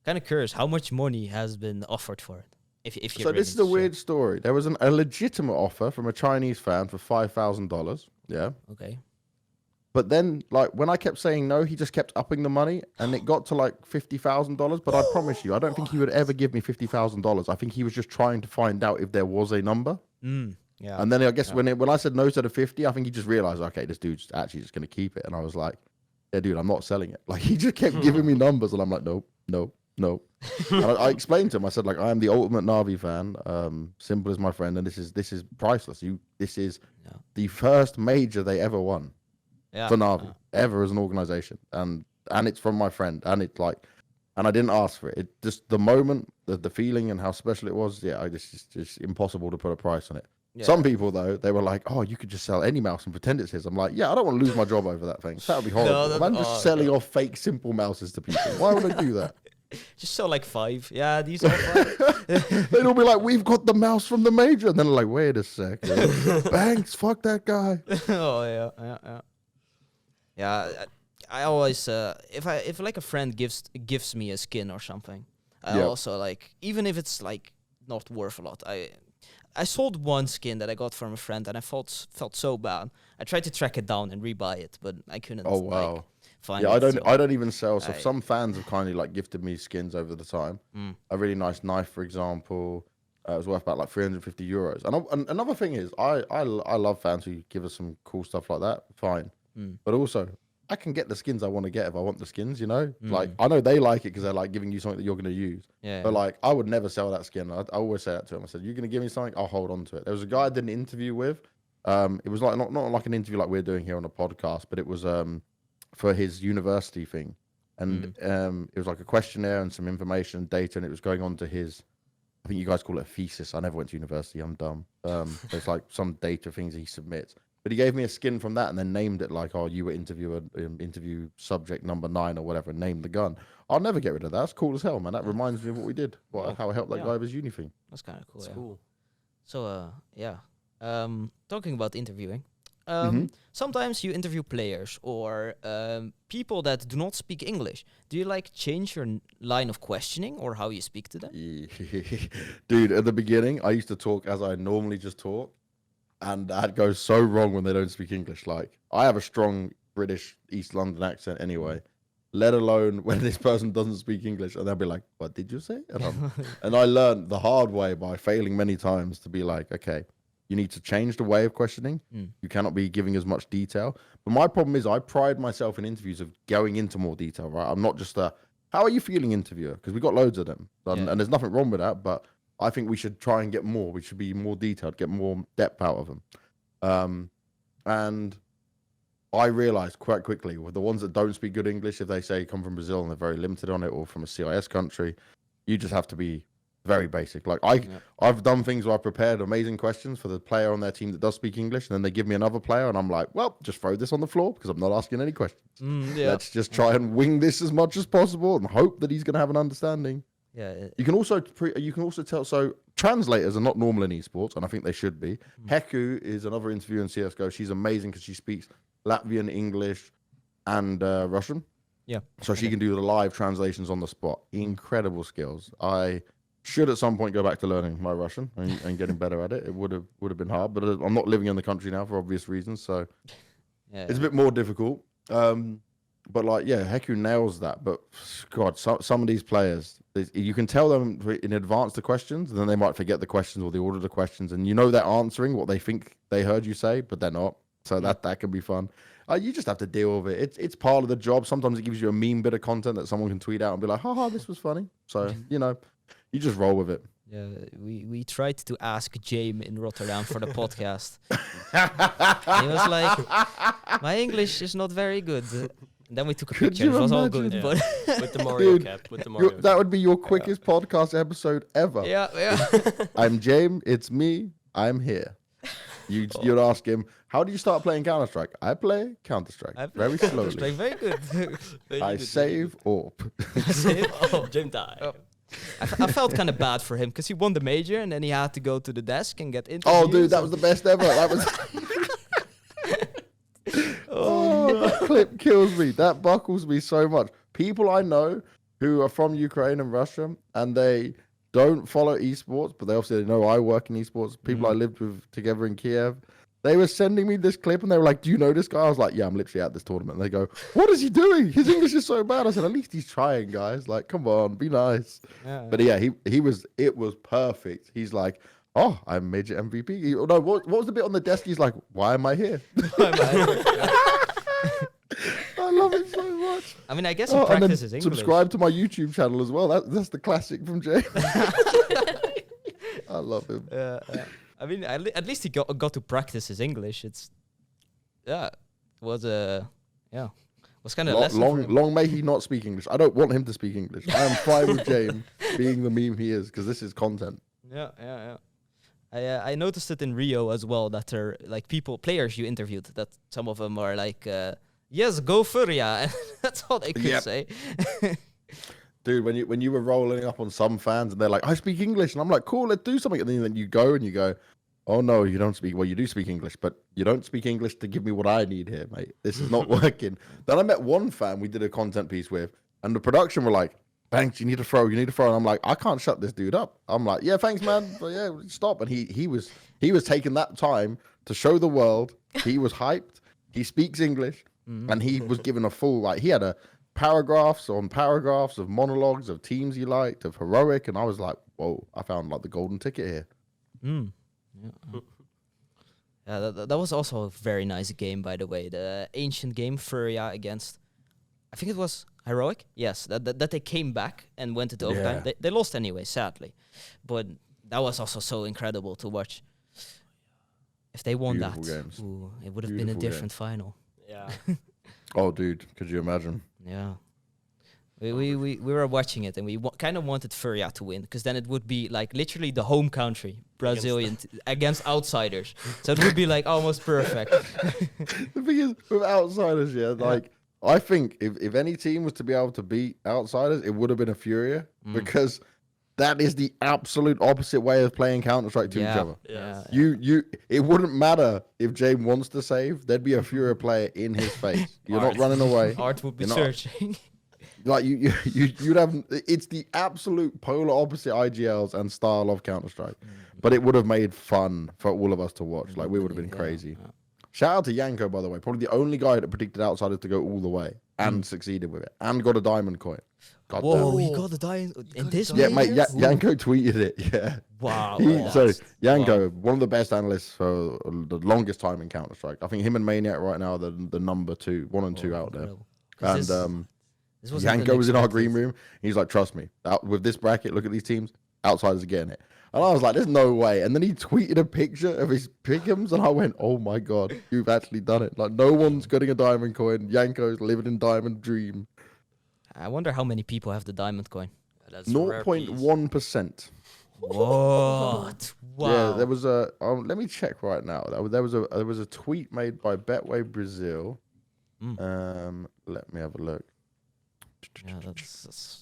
Kind of curious how much money has been offered for it. If So this is a weird story. There was a legitimate offer from a Chinese fan for $5,000. Yeah. Okay. But then, like, when I kept saying no, he just kept upping the money, and it got to like $50,000. But I promise you, I don't think he would ever give me $50,000. I think he was just trying to find out if there was a number. Yeah. And then I guess when I said no to the 50, I think he just realized, okay, this dude's actually just gonna keep it. And I was like, yeah, dude, I'm not selling it. Like, he just kept giving me numbers, and I'm like, nope. And I explained to him, I said, like, I am the ultimate Na'Vi fan. Simple is my friend, and this is priceless. This is the first major they ever won for Na'Vi ever as an organization, and it's from my friend, and it's like, and I didn't ask for it. It just the moment, the feeling, and how special it was. Yeah, it's just impossible to put a price on it. Yeah. Some people though, they were like, "Oh, you could just sell any mouse and pretend it's his." I'm like, "Yeah, I don't want to lose my job over that thing. That would be horrible. I'm just selling off fake Simple mouses to people. Why would I do that?" Just sell like 5. Yeah, these are 5. They'd all be like, "We've got the mouse from the major," and then like, "Wait a sec, Banks, fuck that guy." Oh yeah. I always if like a friend gives me a skin or something, I also like, even if it's like not worth a lot. I sold one skin that I got from a friend, and I felt so bad. I tried to track it down and rebuy it, but I couldn't. Oh wow. Like, find it. I don't even sell. So some fans have kindly like gifted me skins over the time. A really nice knife, for example, it was worth about like €350. And another thing is, I love fans who give us some cool stuff like that. Fine, but also I can get the skins I want to get if I want the skins. You know, like I know they like it because they're like giving you something that you're going to use. Yeah. But like I would never sell that skin. I always say that to them. I said, "You're going to give me something, I'll hold on to it." There was a guy I did an interview with. It was like not like an interview like we're doing here on a podcast, but it was for his university thing, and it was like a questionnaire and some information and data, and it was going on to his, I think you guys call it a thesis. I never went to university, I'm dumb. There's like some data things he submits, but he gave me a skin from that and then named it like, "Oh, you were interview subject number 9 or whatever," and named the gun. I'll never get rid of that. That's cool as hell, man. That reminds me of what we did, how I helped that guy with his uni thing. That's kind of cool. That's cool. So talking about interviewing. Sometimes you interview players or people that do not speak English. Do you like change your line of questioning or how you speak to them? Dude, at the beginning, I used to talk as I normally just talk, and that goes so wrong when they don't speak English. Like, I have a strong British East London accent anyway, let alone when this person doesn't speak English, and they'll be like, "What did you say?" And I learned the hard way by failing many times to be like, okay, you need to change the way of questioning. You cannot be giving as much detail. But my problem is I pride myself in interviews of going into more detail, right? I'm not just "How are you feeling?" interviewer, because we got loads of them. And there's nothing wrong with that, but I think we should try and get more. We should be more detailed, get more depth out of them. And I realized quite quickly with the ones that don't speak good English, if they say come from Brazil and they're very limited on it, or from a CIS country, you just have to be very basic. Like I've done things where I've prepared amazing questions for the player on their team that does speak English, and then they give me another player, and I'm like, well, just throw this on the floor because I'm not asking any questions. Let's just try and wing this as much as possible and hope that he's going to have an understanding. You can also tell. So translators are not normal in esports, and I think they should be. Heku is another interviewer in CSGO. She's amazing because she speaks Latvian, English, and Russian. So she can do the live translations on the spot. Incredible skills. should at some point go back to learning my Russian and getting better at it. It would have been hard, but I'm not living in the country now for obvious reasons, so it's a bit more difficult. But like, yeah, Heku nails that. But God, some of these players, you can tell them in advance the questions, and then they might forget the questions or the order of the questions, and they're answering what they think they heard you say, but they're not. So that can be fun. You just have to deal with it. It's part of the job. Sometimes it gives you a meme bit of content that someone can tweet out and be like, haha, this was funny. So, you just roll with it. Yeah, we tried to ask James in Rotterdam for the podcast. He was like, my English is not very good. And then we took a picture. It was all good. Yeah. But with the Mario cap. With the Mario cap. That would be your quickest podcast episode ever. Yeah. I'm James. It's me. I'm here. You'd ask him, how do you start playing Counter-Strike? I play Counter-Strike very slowly. Counter-Strike, very good. I save AWP. James die. Oh. I felt kind of bad for him because he won the major and then he had to go to the desk and get interviewed. Oh, dude, that was the best ever. That was. That clip kills me. That buckles me so much. People I know who are from Ukraine and Russia, and they don't follow esports, but they obviously know I work in esports. People I lived with together in Kiev. They were sending me this clip and they were like, do you know this guy? I was like, yeah, I'm literally at this tournament. And they go, what is he doing? His English is so bad. I said, at least he's trying, guys. Like, come on, be nice. Yeah. But yeah, it was perfect. He's like, oh, I'm major MVP. No, what was the bit on the desk? He's like, why am I here? I love it so much. I mean, I guess he practices English. Subscribe to my YouTube channel as well. That's the classic from James. I love him. I mean, at least he got to practice his English. Was kind of long may he not speak English. I don't want him to speak English. I am fine with James being the meme he is because this is content. Yeah. I noticed it in Rio as well that there are like players you interviewed that some of them are like, yes, go Furia. That's all they could say. Dude, when you were rolling up on some fans and they're like, I speak English, and I'm like, cool, let's do something. And then you go, oh no, you don't speak. Well, you do speak English, but you don't speak English to give me what I need here, mate. This is not working. Then I met one fan we did a content piece with, and the production were like, Banks, you need to throw. And I'm like, I can't shut this dude up. I'm like, yeah, thanks, man. But yeah, stop. And he was taking that time to show the world he was hyped. He speaks English, and he was given a full he had a paragraphs on paragraphs of monologues of teams he liked, of heroic, and I was like, whoa, I found the golden ticket here. Yeah, that was also a very nice game, by the way. The ancient game, Furia against, I think it was Heroic. Yes, that they came back and went into overtime. They lost anyway, sadly, but that was also so incredible to watch. If they won it would have been a different final. Yeah. Oh, dude, could you imagine? Yeah. We were watching it and we kind of wanted Furia to win because then it would be like literally the home country, Brazilian, against outsiders. So it would be like almost perfect. The thing is, with outsiders, I think if any team was to be able to beat outsiders, it would have been a Furia because that is the absolute opposite way of playing Counter-Strike to each other. It wouldn't matter if James wants to save, there'd be a Furia player in his face. You're not running away. Art would be searching. Like you'd have, it's the absolute polar opposite IGLs and style of Counter-Strike, but it would have made fun for all of us to watch. Like we would have been crazy. Yeah. Shout out to Janko, by the way, probably the only guy that predicted outsiders to go all the way and succeeded with it and got a diamond coin. God Whoa, he got a diamond in this major? Yeah, mate, Janko tweeted it. Yeah. Wow. Janko, one of the best analysts for the longest time in Counter-Strike. I think him and Maniac right now are the number 2, 1 and 2 out there. And Janko was in our green room. He's like, trust me, with this bracket, look at these teams, outsiders are getting it. And I was like, there's no way. And then he tweeted a picture of his pick'ems, and I went, oh my God, you've actually done it. Like, no one's getting a diamond coin. Janko's living in diamond dream. I wonder how many people have the diamond coin. That's 0.1%. What? Wow. Yeah, there was a. Let me check right now. There was a tweet made by Betway Brazil. Let me have a look. Yeah,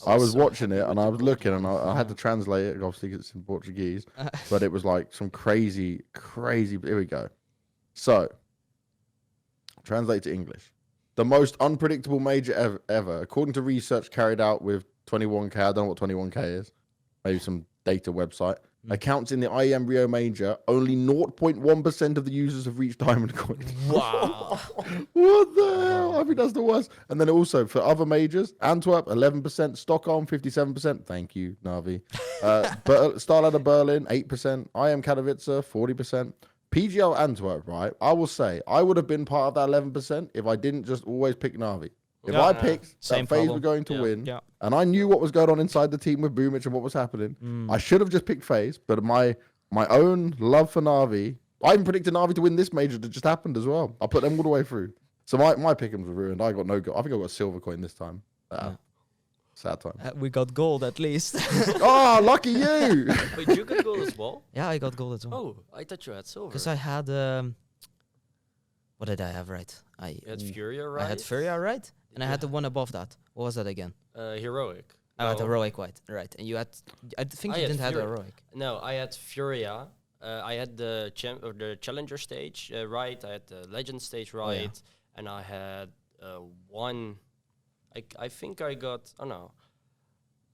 I was watching it and I was looking and I had to translate it, obviously because it's in Portuguese, but it was like some crazy. Here we go. So, translate to English. The most unpredictable major ever, according to research carried out with 21K. I don't know what 21K is. Maybe some data website. Accounts in the IEM Rio Major, only 0.1% of the users have reached Diamond Coin. Wow. What the hell? I think that's the worst. And then also for other majors, Antwerp 11%, Stockholm 57%. Thank you, Navi. Starladder Berlin 8%, IM Katowice 40%. PGL Antwerp, right? I will say I would have been part of that 11% if I didn't just always pick Navi. If I picked that FaZe were going to win, and I knew what was going on inside the team with Boomich and what was happening, I should have just picked FaZe. But my own love for Navi, I even predicted Navi to win this major that just happened as well. I put them all the way through. So my pick'ems were ruined. I got no gold. I think I got a silver coin this time. Sad time. We got gold at least. Oh, lucky you! Wait, you got gold as well? Yeah, I got gold as well. Oh, I thought you had silver. Because I had what did I have right? You had Furia, right? I had Furia right, and I had the one above that. What was that again? Heroic. I had Heroic right, and you had. I think you didn't have Heroic. No, I had Furia. I had the Challenger stage right. I had the Legend stage right, and I had one. I think I got. Oh no,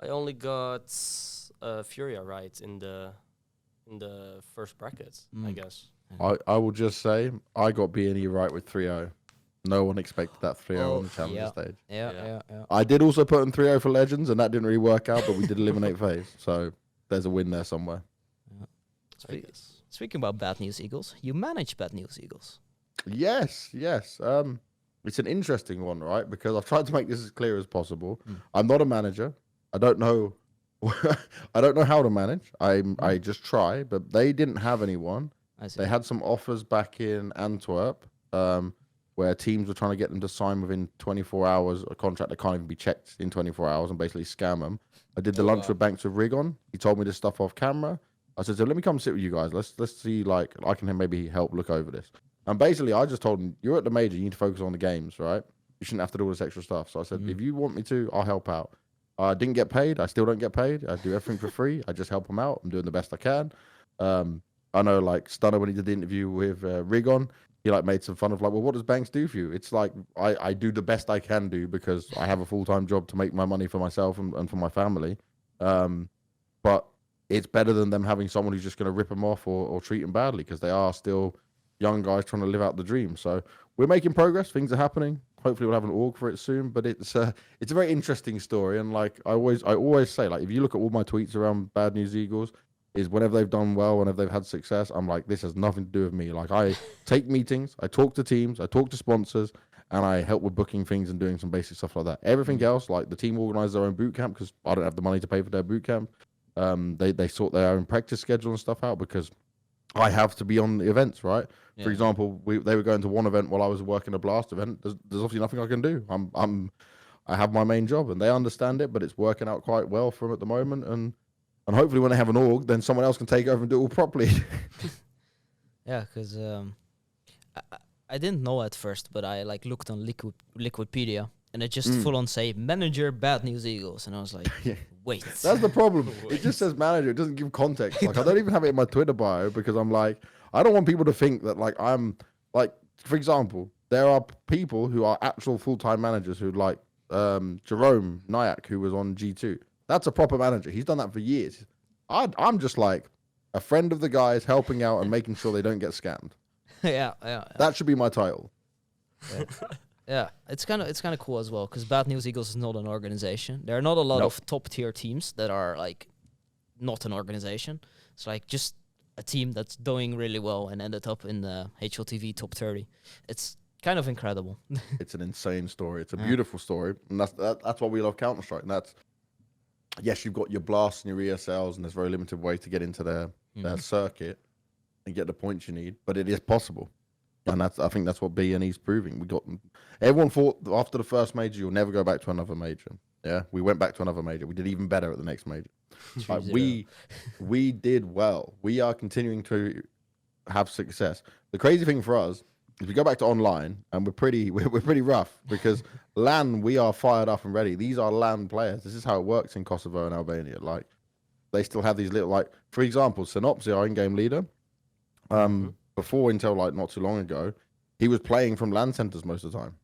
I only got Furia right in the first bracket. I guess. I will just say I got B&E right with 3-0. No one expected that 3-0 on the Challenger stage. Yeah. I did also put in 3-0 for Legends, and that didn't really work out, but we did eliminate FaZe. So there's a win there somewhere. Speaking about Bad News Eagles, you manage Bad News Eagles. Yes. It's an interesting one, right? Because I've tried to make this as clear as possible. I'm not a manager. I don't know. I don't know how to manage. I just try, but they didn't have anyone. They had some offers back in Antwerp, where teams were trying to get them to sign within 24 hours a contract that can't even be checked in 24 hours and basically scam them. I did the lunch with Banks with Rigon. He told me this stuff off camera. I said, so let me come sit with you guys. Let's see, like, I can maybe help look over this. And basically, I just told him, you're at the major, you need to focus on the games, right? You shouldn't have to do all this extra stuff. So I said, if you want me to, I'll help out. I didn't get paid. I still don't get paid. I do everything for free. I just help them out. I'm doing the best I can. I know, like, Stunner, when he did the interview with Rigon, he, like, made some fun of, like, well, what does Banks do for you? It's like, I do the best I can do because I have a full-time job to make my money for myself and for my family. But it's better than them having someone who's just going to rip them off or treat them badly because they are still young guys trying to live out the dream. So we're making progress. Things are happening. Hopefully we'll have an org for it soon. But it's a very interesting story. And like I always say, like if you look at all my tweets around Bad News Eagles, is whenever they've done well, whenever they've had success, I'm like, this has nothing to do with me. Like I take meetings, I talk to teams, I talk to sponsors, and I help with booking things and doing some basic stuff like that. Everything else, like the team organizes their own boot camp because I don't have the money to pay for their boot camp. They sort their own practice schedule and stuff out because I have to be on the events, right? Yeah. For example, they were going to one event while I was working a Blast event. There's obviously nothing I can do. I have my main job and they understand it, but it's working out quite well for them at the moment. And hopefully when they have an org, then someone else can take over and do it all properly. Yeah, because I didn't know at first, but I like looked on Liquipedia and it just full on say manager Bad News Eagles, and I was like, wait. That's the problem. It just says manager. It doesn't give context. Like I don't even have it in my Twitter bio because I'm like, I don't want people to think that like I'm like, for example, there are people who are actual full-time managers who like Jerome Nyack, who was on G2. That's a proper manager. He's done that for years. I'm just like a friend of the guys helping out and making sure they don't get scammed. Yeah. That should be my title. Yeah. Yeah, it's kind of cool as well because Bad News Eagles is not an organization. There are not a lot of top tier teams that are like not an organization. It's like just a team that's doing really well and ended up in the HLTV top 30. It's kind of incredible. It's an insane story. It's a beautiful story, and that's why we love Counter-Strike. And that's, yes, you've got your blasts and your ESLs, and there's very limited way to get into their circuit and get the points you need, but it is possible. And I think that's what B&E's proving. Everyone thought after the first major, you'll never go back to another major. Yeah, we went back to another major. We did even better at the next major. Like, we did well. We are continuing to have success. The crazy thing for us is we go back to online, and we're pretty rough because LAN, we are fired up and ready. These are LAN players. This is how it works in Kosovo and Albania. Like they still have these little, like, for example, Synopsy, our in-game leader. Before, until like not too long ago, he was playing from LAN centers most of the time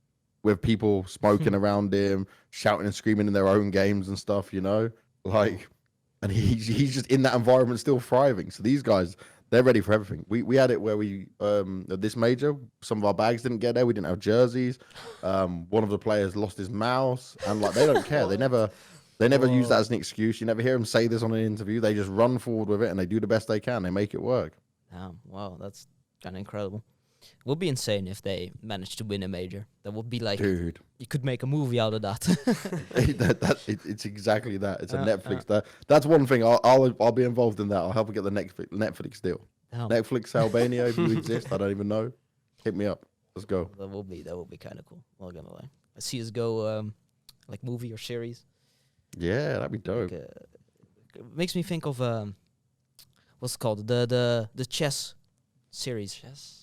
with people smoking around him, shouting and screaming in their own games and stuff, you know? Like, and he's just in that environment still thriving. So these guys, they're ready for everything. We had it where we at this major, some of our bags didn't get there. We didn't have jerseys. One of the players lost his mouse, and like they don't care. They never use that as an excuse. You never hear them say this on an interview. They just run forward with it and they do the best they can. They make it work. Wow, that's kind of incredible. It would be insane if they managed to win a major. That would be like, dude, you could make a movie out of that. It's exactly that. It's a Netflix. That's one thing. I'll be involved in that. I'll help get the Netflix deal. Netflix Albania, if you exist, I don't even know. Hit me up. Let's go. That will be kind of cool. Not gonna lie. A CSGO like movie or series. Yeah, that'd be dope. Like, it makes me think of what's it called, the chess series. Chess.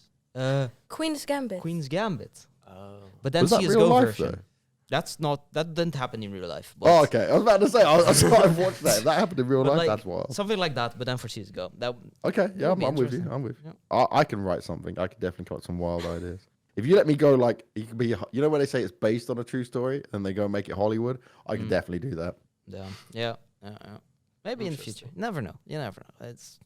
Queen's Gambit. Queen's Gambit. Oh. But then Was that CSGO real life, version. though? That didn't happen in real life. Oh, okay. I was about to say, I've watched that. If that happened in real But life, like, that's wild. something like that, but then for CSGO. Okay, yeah, would be I'm with you. interesting. I'm with you. Yeah. I can write something. I could definitely come up with some wild ideas. If you let me go, like, it could be, you know, when they say it's based on a true story and they go and make it Hollywood, I could definitely do that. Yeah. Maybe in the future. Never know. You never know. It's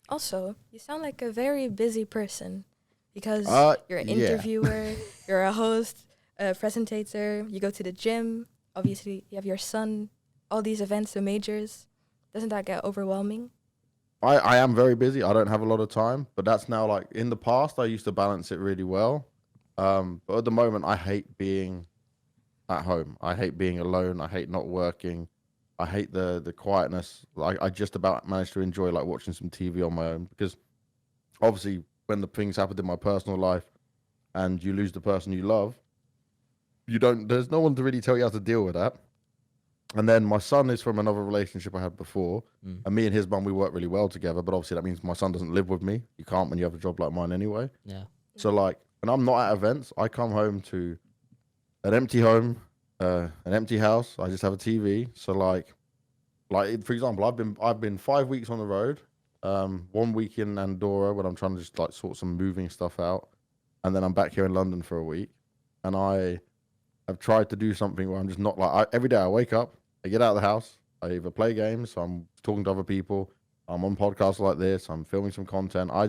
Also, you sound like a very busy person because you're an yeah. interviewer, you're a host, a presentator, you go to the gym, obviously you have your son, all these events and majors. Doesn't that get overwhelming? I am very busy. I don't have a lot of time, but that's now like in the past, I used to balance it really well. But at the moment, I hate being at home. I hate being alone. I hate not working. I hate the quietness. I just about managed to enjoy like watching some TV on my own because obviously when the things happened in my personal life and you lose the person you love, there's no one to really tell you how to deal with that. And then my son is from another relationship I had before, and me and his mum, we work really well together, but obviously that means my son doesn't live with me. You can't when you have a job like mine anyway. Yeah. So like when I'm not at events, I come home to an empty home, an empty house. I just have a TV. So like for example, I've been 5 weeks on the road, 1 week in Andorra when I'm trying to just like sort some moving stuff out, and then I'm back here in London for a week, and I have tried to do something where I'm just not like every day I wake up, I get out of the house, I either play games, so I'm talking to other people, I'm on podcasts like this, I'm filming some content. I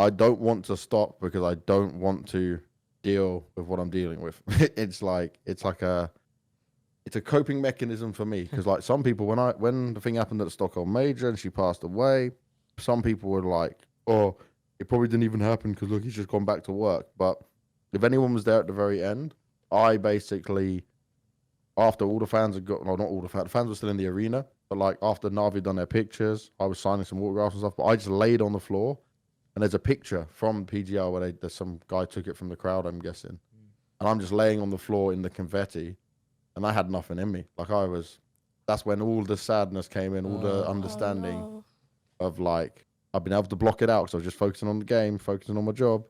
don't want to stop because I don't want to deal with what I'm dealing with. It's a coping mechanism for me because like some people when the thing happened at the Stockholm Major and she passed away, some people were like, oh, it probably didn't even happen because look, he's just gone back to work. But if anyone was there at the very end, I basically, after all the fans had got, well, not all the fans were still in the arena, but like after Navi had done their pictures, I was signing some autographs and stuff, but I just laid on the floor and there's a picture from PGR where there's some guy took it from the crowd, I'm guessing. And I'm just laying on the floor in the confetti and I had nothing in me. That's when all the sadness came in, all the understanding of like, I've been able to block it out because I was just focusing on the game, focusing on my job.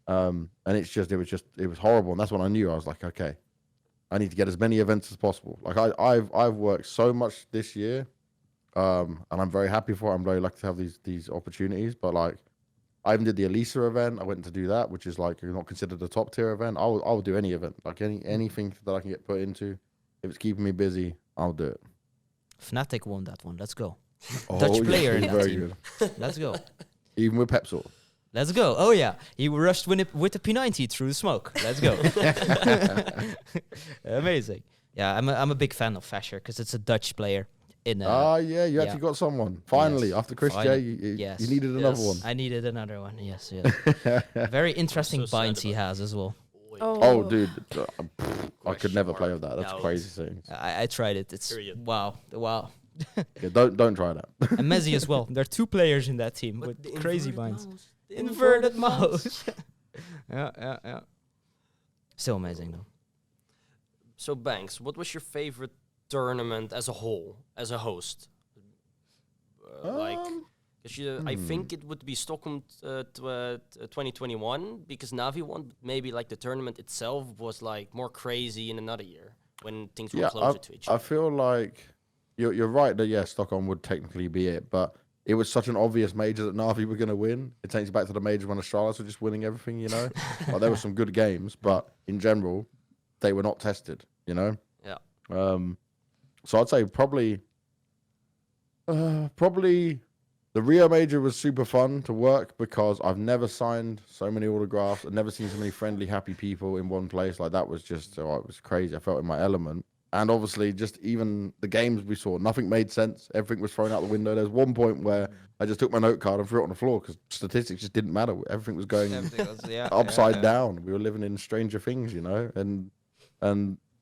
And it was horrible. And that's when I knew. I was like, okay, I need to get as many events as possible. Like I've worked so much this year, and I'm very happy for it. I'm very lucky to have these opportunities. But like, I even did the Elisa event. I went to do that, which is like not considered a top tier event. I'll do any event, like anything that I can get put into. If it's keeping me busy, I'll do it. Fnatic won that one. Let's go. Oh, Dutch player in that very team. good. Let's go. Even with Pepsol. Let's go. Oh yeah, he rushed with the P90 through the smoke. Let's go. Amazing. Yeah, I'm a big fan of Fasher because it's a Dutch player. You actually got someone. Finally, Yes. after Chris J, you needed another one. I needed another one. Yes. Very interesting So sad binds he about has as well. Oh, dude, I could never play with that. That's No, crazy thing. I tried it. It's Period. wow. Yeah, don't try that. And Messi as well. There are two players in that team with crazy binds. Inverted mouse. Yeah. Still amazing though. So Banks, what was your favorite tournament as a whole, as a host? I think it would be Stockholm 2021 because Navi won. But maybe like the tournament itself was like more crazy in another year when things were closer to each I other. feel like you're right that Stockholm would technically be it, but it was such an obvious major that Navi were going to win. It takes you back to the major when Astralis were just winning everything, you know. Like, there were some good games, but in general, they were not tested, you know. Yeah. So I'd say probably Probably the Rio Major was super fun to work because I've never signed so many autographs. I've never seen so many friendly, happy people in one place. Like that was just, it was crazy. I felt in my element. And obviously, just even the games we saw, nothing made sense. Everything was thrown out the window. There's one point where I just took my note card and threw it on the floor because statistics just didn't matter. Everything was going upside down. We were living in Stranger Things, you know, and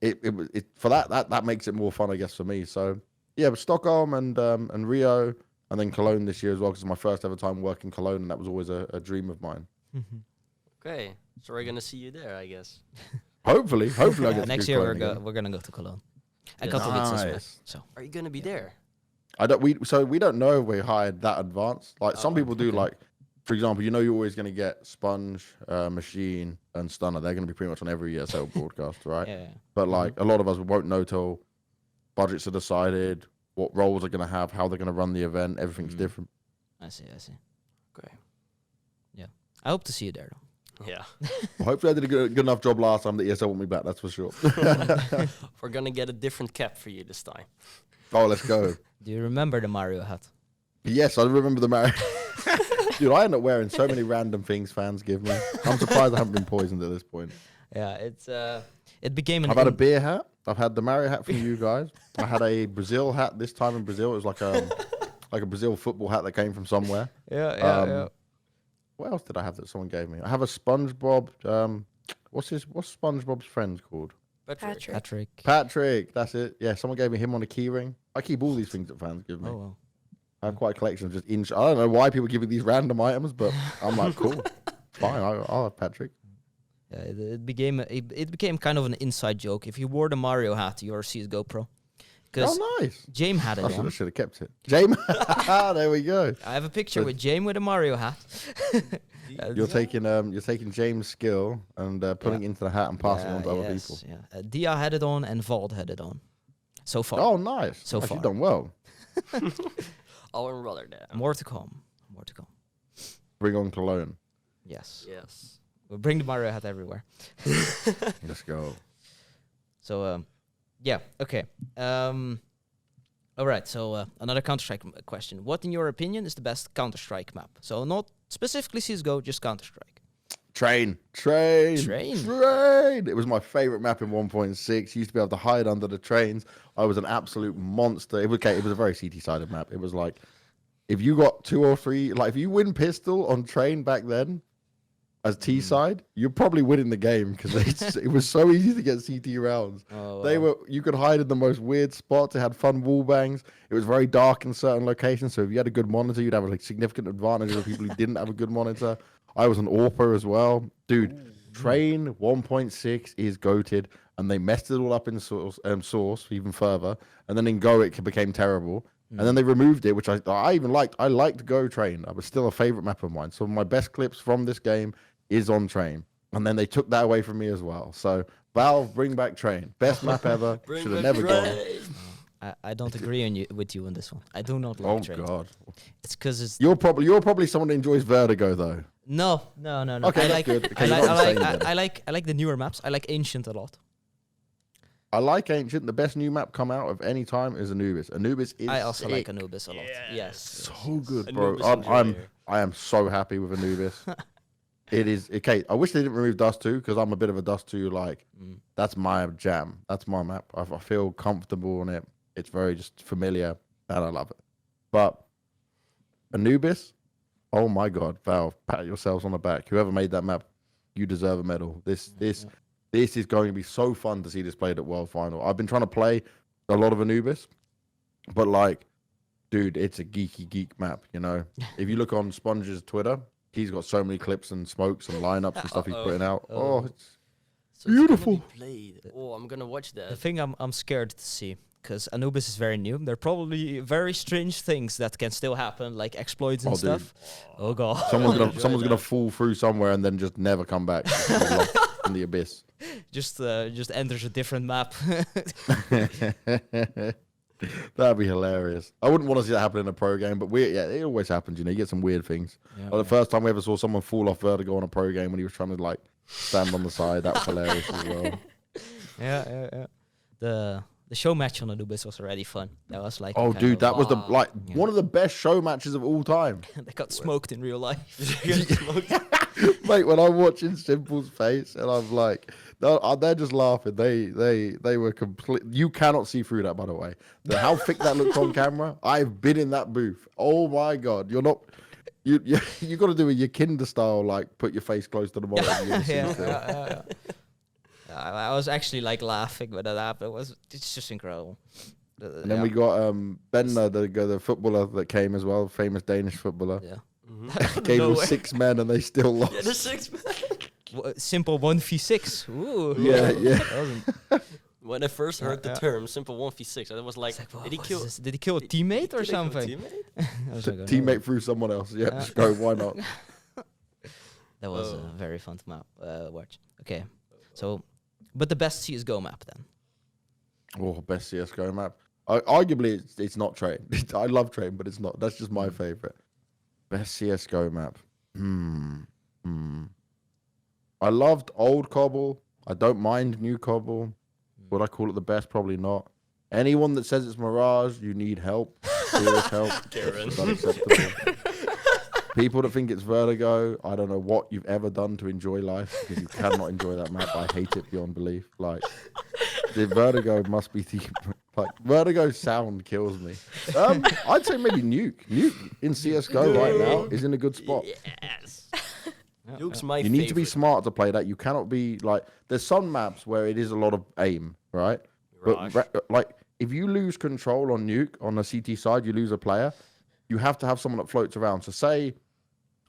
it for that makes it more fun, I guess, for me. So yeah, but Stockholm and Rio, and then Cologne this year as well, because it's my first ever time working Cologne, and that was always a dream of mine. Okay, so we're gonna see you there, I guess. Hopefully, I get to next do year Cologne we're gonna go to Cologne. And Yes. Katowice as well. Nice. So Are you gonna be there? We don't know if we hired that advanced. Like some people do. okay. Like for example, you're always going to get Sponge, Machine, and Stunner. They're going to be pretty much on every ESL broadcast, right? yeah. But like a lot of us won't know till budgets are decided, what roles are going to have, how they're going to run the event. Everything's different. I see. Okay. Yeah. I hope to see you there though. Yeah. Well, hopefully, I did a good enough job last time that ESL want me back. That's for sure. We're gonna get a different cap for you this time. Oh, let's go. Do you remember the Mario hat? Yes, I remember the Mario. Dude, I end up wearing so many random things fans give me. I'm surprised I haven't been poisoned at this point. Yeah, it's it became an I've had a beer hat. I've had the Mario hat from you guys. I had a Brazil hat this time in Brazil. It was like a Brazil football hat that came from somewhere. yeah. What else did I have that someone gave me? I have a SpongeBob. What's SpongeBob's friend called? Patrick. Patrick. That's it. Yeah, someone gave me him on a key ring. I keep all these things that fans give me. Oh well. I have quite a collection of just I don't know why people give me these random items, but I'm like, cool, fine. I'll have Patrick. Yeah, it became kind of an inside joke. If you wore the Mario hat, you're a CSGO pro. Because Oh, nice. James had it I on. should have kept it. James. There we go. I have a picture So- with James with a Mario hat. You're taking James' skill and putting it into the hat and passing it on to other people. Yeah. Dia had it on and Vald had it on. So far. Oh, nice. So Nice, far. You've done well. Our Rotterdam. More to come. Bring on Cologne. Yes. Yes. We'll bring the Mario hat everywhere. Let's go. So, yeah, okay. All right, so another Counter-Strike question. What, in your opinion, is the best Counter-Strike map? So not specifically CSGO, just Counter-Strike. Train. Train? It was my favorite map in 1.6. Used to be able to hide under the trains. I was an absolute monster. It was a very CT-sided map. It was like, if you got 2 or 3, like if you win pistol on train back then, as T side, you're probably winning the game because it was so easy to get CT rounds. You could hide in the most weird spots. They had fun wall bangs. It was very dark in certain locations. So if you had a good monitor, you'd have a significant advantage over people who didn't have a good monitor. I was an AWPer as well, dude. Train 1.6 is goated, and they messed it all up in source even further, and then in Go it became terrible. And then they removed it, which I even liked. I liked Go Train. It was still a favorite map of mine. Some of my best clips from this game is on Train. And then they took that away from me as well. So Valve, bring back Train. Best map ever. Should have never gone. I don't agree with you on this one. I do not like Train. Oh God. It's because it's... You're probably someone that enjoys Vertigo though. No. Okay, that's good. Okay, you're not saying that. I like the newer maps. I like Ancient a lot. I like Ancient. The best new map come out of any time is Anubis. Anubis is I also like sick. Anubis a lot. Yes. So good, bro. Anubis enjoyer. I am so happy with Anubis. It is okay. I wish they didn't remove Dust 2 because I'm a bit of a Dust 2 like. That's my jam. That's my map. I feel comfortable on it. It's very just familiar and I love it. But Anubis, oh my God, Valve, pat yourselves on the back. Whoever made that map, you deserve a medal. This is going to be so fun to see this played at World Final. I've been trying to play a lot of Anubis, but like, dude, it's a geek map, you know? If you look on Sponge's Twitter, he's got so many clips and smokes and lineups and stuff he's putting out. Oh, it's So it's gonna beautiful. be played. Oh, I'm gonna watch The that. thing I'm scared to see, because Anubis is very new. There are probably very strange things that can still happen, like exploits and Oh, dude. stuff. Oh God. someone's gonna fall through somewhere and then just never come back in the abyss. just enters a different map. That'd be hilarious. I wouldn't want to see that happen in a pro game, but it always happens. You know, you get some weird things. Yeah, Like the first time we ever saw someone fall off Vertigo on a pro game when he was trying to like stand on the side, that was hilarious as well. yeah. the show match on Anubis was already fun. That was like, Oh, kind dude, of, that was yeah. one of the best show matches of all time. they got smoked in real life. Mate, when I'm watching Simple's face and I'm like, no, they're just laughing. They were complete. You cannot see through that, by the way. How thick that looked on camera. I've been in that booth. Oh my god, you're not. You got to do your kinder style, like put your face close to the monitor. Yeah. I was actually like laughing when that happened. It's just incredible. And then we got Benner, the footballer that came as well, famous Danish footballer. Yeah. Gave No him way. 6 men and they still lost. Yeah, the 6 man. Simple 1v6. Ooh. Yeah. That wasn't- When I first heard the term simple 1v6, I was like, It's like, did he what kill? is this? Did he kill a teammate or did he kill a something? teammate? I was like, oh, no. Teammate through someone else. Yeah, just go. Why not? That was a very fun to watch. Okay, so, but the best CSGO map then? Oh, best CS:GO map. Arguably, it's not Train. I love Train, but it's not. That's just my favorite. Best CS:GO map. I loved old Cobble. I don't mind new Cobble. Would I call it the best? Probably not. Anyone that says it's Mirage, you need help. Serious help. Karen. It's unacceptable. People that think it's Vertigo, I don't know what you've ever done to enjoy life because you cannot enjoy that map. I hate it beyond belief. Like, the Vertigo must be the Vertigo sound kills me. I'd say maybe Nuke. Nuke in CS:GO right now is in a good spot. Yes. Nuke's my You favorite. need to be smart to play that. You cannot be like. There's some maps where it is a lot of aim, right? Rush. But like, if you lose control on Nuke on the CT side, you lose a player. You have to have someone that floats around. So say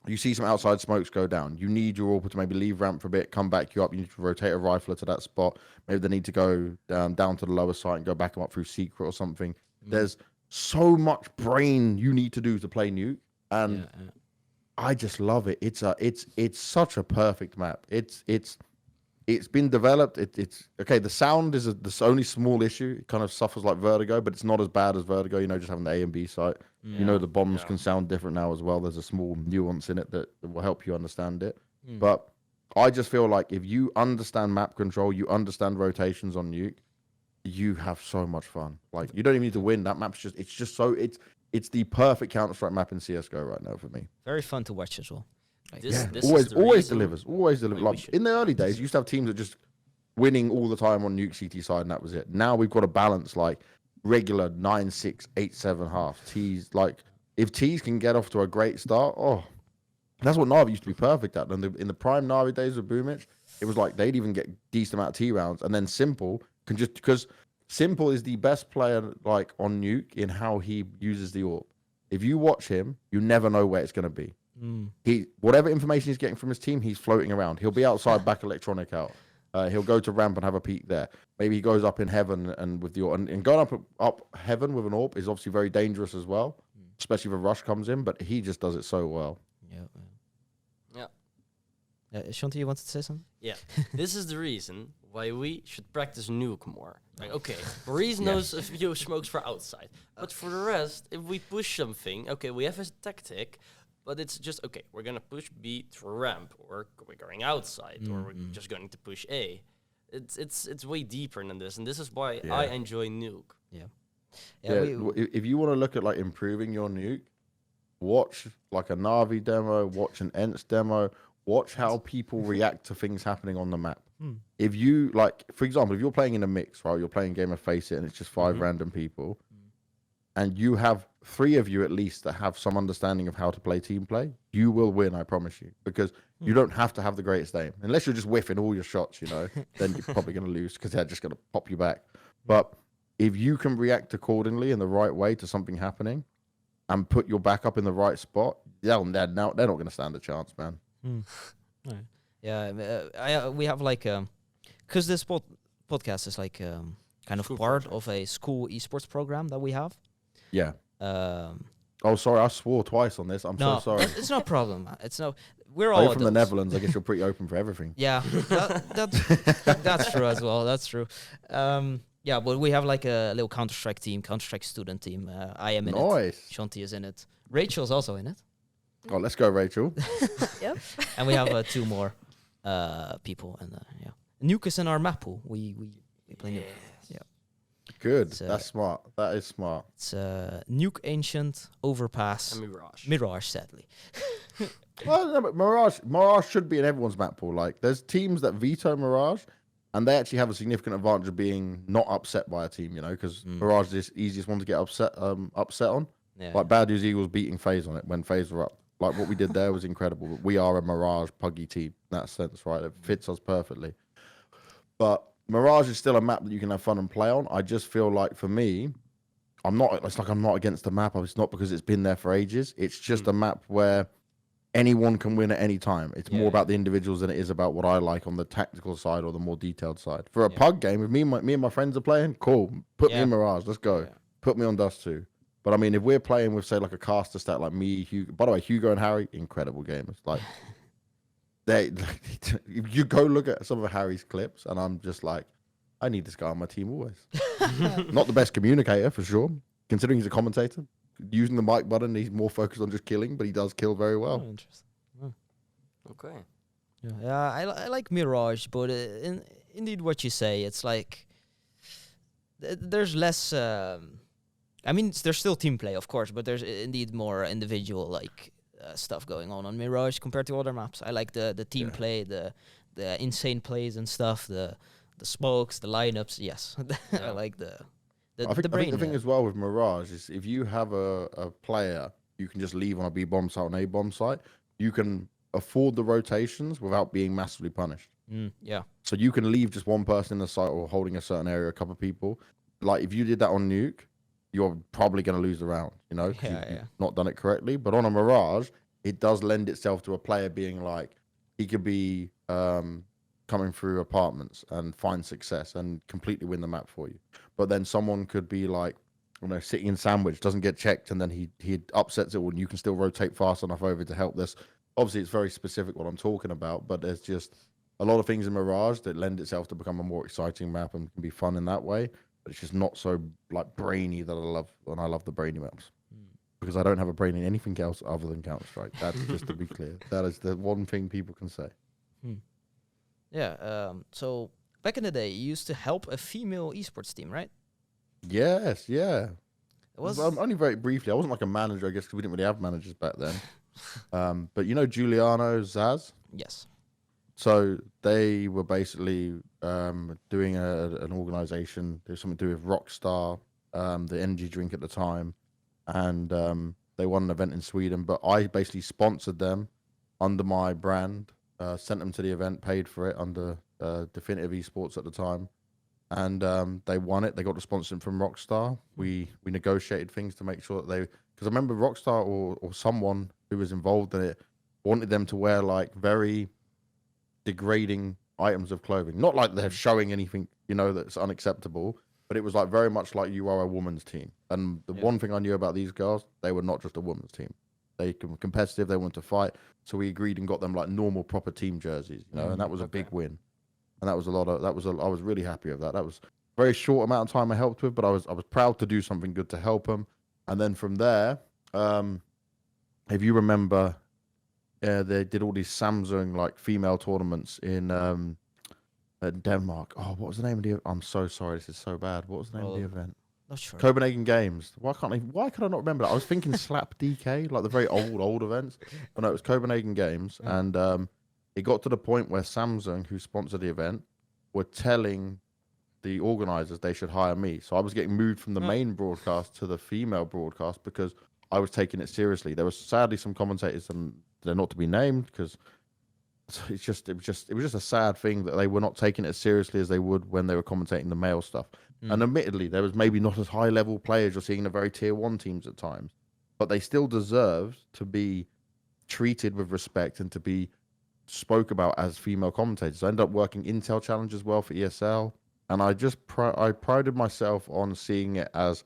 you see some outside smokes go down. You need your AWP to maybe leave ramp for a bit, come back you up. You need to rotate a rifler to that spot. Maybe they need to go down to the lower site and go back them up through secret or something. There's so much brain you need to do to play Nuke, and I just love it. It's such a perfect map. It's been developed. It's okay. The sound is the only small issue. It kind of suffers like Vertigo, but it's not as bad as Vertigo. You know, just having the A and B site. You know, the bombs can sound different now as well. There's a small nuance in it that will help you understand it. But I just feel like if you understand map control, you understand rotations on Nuke, you have so much fun. Like, you don't even need to win. That map's just it's the perfect Counter-Strike map in CS:GO right now for me. Very fun to watch as well. Like, This always is the always reason delivers. we Like, should- in the early days, you used to have teams that just winning all the time on Nuke CT side, and that was it. Now we've got to balance like regular 9-6, 8-7 half. T's like, if T's can get off to a great start, that's what Na'Vi used to be perfect at. And in the prime Na'Vi days of Boomich, it was like they'd even get decent amount of T rounds, and then Simple can just, because Simple is the best player like on Nuke in how he uses the AWP. If you watch him, you never know where it's going to be. Whatever information he's getting from his team, he's floating around. He'll be outside, back electronic out. He'll go to ramp and have a peek there. Maybe he goes up in heaven and with the AWP. And going up heaven with an AWP is obviously very dangerous as well, especially if a rush comes in. But he just does it so well. Shanti, you wanted to say something? Yeah, this is the reason why we should practice Nuke more. Like, okay, Maurice knows a few smokes for outside, but for the rest, if we push something, okay, we have a tactic, but it's just, okay, we're gonna push B through ramp, or we're going outside, or we're just going to push A. It's way deeper than this, and this is why I enjoy Nuke. If you want to look at like improving your Nuke, watch like a Na'Vi demo, watch an ENTS demo. Watch how people react to things happening on the map. If you, like, for example, if you're playing in a mix, right, you're playing Game of Face It and it's just 5 random people, and you have 3 of you at least that have some understanding of how to play team play, you will win, I promise you. Because you don't have to have the greatest aim. Unless you're just whiffing all your shots, you know, then you're probably going to lose because they're just going to pop you back. But if you can react accordingly in the right way to something happening and put your backup in the right spot, they're not going to stand a chance, man. Right. Yeah, we have like, because this podcast is like kind of School part project. of a school esports program that we have. Yeah. Um, Oh, sorry, I swore twice on this. I'm no, so sorry. it's no problem. It's no, we're Oh, all you're from the adults. Netherlands. I guess you're pretty open for everything. Yeah, that's true as well. That's true. Yeah, but we have like a little Counter-Strike team, Counter-Strike student team. I am in it. Nice. Shanti is in it. Rachel's also in it. Oh, let's go, Rachel. Yep. And we have 2 more people. And Nuke is in our map pool. We play Nuke. Good. It's, That's smart. That is smart. It's Nuke Ancient, Overpass, And Mirage. Mirage, sadly. Well, no, but Mirage should be in everyone's map pool. Like, there's teams that veto Mirage, and they actually have a significant advantage of being not upset by a team, you know, because Mirage is the easiest one to get upset on. Yeah. Like Bad News Eagles beating FaZe on it when FaZe were up. Like, what we did there was incredible. But we are a Mirage puggy team in that sense, right? It fits us perfectly. But Mirage is still a map that you can have fun and play on. I just feel like, for me, I'm not against the map. It's not because it's been there for ages. It's just a map where anyone can win at any time. It's more about the individuals than it is about what I like on the tactical side or the more detailed side. For a pug game, if me and my friends are playing, cool. Put me in Mirage. Let's go. Yeah. Put me on Dust 2. But I mean, if we're playing with, say, like a caster stat like me, Hugo. By the way, Hugo and Harry, incredible gamers. Like, if you go look at some of Harry's clips, and I'm just like, I need this guy on my team always. Not the best communicator for sure, considering he's a commentator. Using the mic button, he's more focused on just killing, but he does kill very well. Oh, interesting. Oh. Okay. Yeah, I like Mirage, but indeed what you say, it's like there's less. I mean, there's still team play, of course, but there's indeed more individual like stuff going on Mirage compared to other maps. I like the team play, the insane plays and stuff, the smokes, the lineups. Yes, I like the I think the thing as well with Mirage is if you have a player you can just leave on a B bomb site, on A bomb site, you can afford the rotations without being massively punished. Yeah. So you can leave just one person in the site or holding a certain area, a couple of people. Like if you did that on Nuke, you're probably going to lose the round, you know, because you've not done it correctly. But on a Mirage, it does lend itself to a player being like, he could be coming through apartments and find success and completely win the map for you. But then someone could be like, you know, sitting in sandwich, doesn't get checked, and then he upsets it all, and you can still rotate fast enough over to help this. Obviously, it's very specific what I'm talking about, but there's just a lot of things in Mirage that lend itself to become a more exciting map and can be fun in that way. But it's just not so like brainy that I love, and I love the brainy maps. Because I don't have a brain in anything else other than Counter-Strike. That's just to be clear. That is the one thing people can say. Yeah. So back in the day, you used to help a female esports team, right? Yes, yeah. It was only very briefly. I wasn't like a manager, I guess, because we didn't really have managers back then. But you know Giuliano, Zaz? yes. So they were basically doing an organization. There's something to do with Rockstar, the energy drink at the time. And they won an event in Sweden. But I basically sponsored them under my brand, sent them to the event, paid for it under Definitive Esports at the time. And they won it. They got the sponsorship from Rockstar. We negotiated things to make sure that they... Because I remember Rockstar or someone who was involved in it wanted them to wear like very degrading items of clothing. Not like they're showing anything, you know, that's unacceptable. But it was like very much like you are a woman's team. And the one thing I knew about these girls, they were not just a woman's team. They were competitive. They wanted to fight. So we agreed and got them like normal, proper team jerseys, you know, and that was a big win. And that was I was really happy with that. That was a very short amount of time I helped with, but I was proud to do something good to help them. And then from there, if you remember, they did all these Samsung like female tournaments in Denmark. Oh, what was the name of the? I'm so sorry, this is so bad. What was the name of the event? Not sure. Copenhagen Games. Why could I not remember that? I was thinking Slap DK, like the very old events. But no, it was Copenhagen Games, and it got to the point where Samsung, who sponsored the event, were telling the organizers they should hire me. So I was getting moved from the main broadcast to the female broadcast because I was taking it seriously. There was sadly some commentators, and they're not to be named because it was just a sad thing that they were not taking it as seriously as they would when they were commentating the male stuff. And admittedly, there was maybe not as high level players you're seeing in the very tier 1 teams at times, but they still deserved to be treated with respect and to be spoke about as female commentators. I ended up working Intel Challenge as well for ESL, and I just I prided myself on seeing it as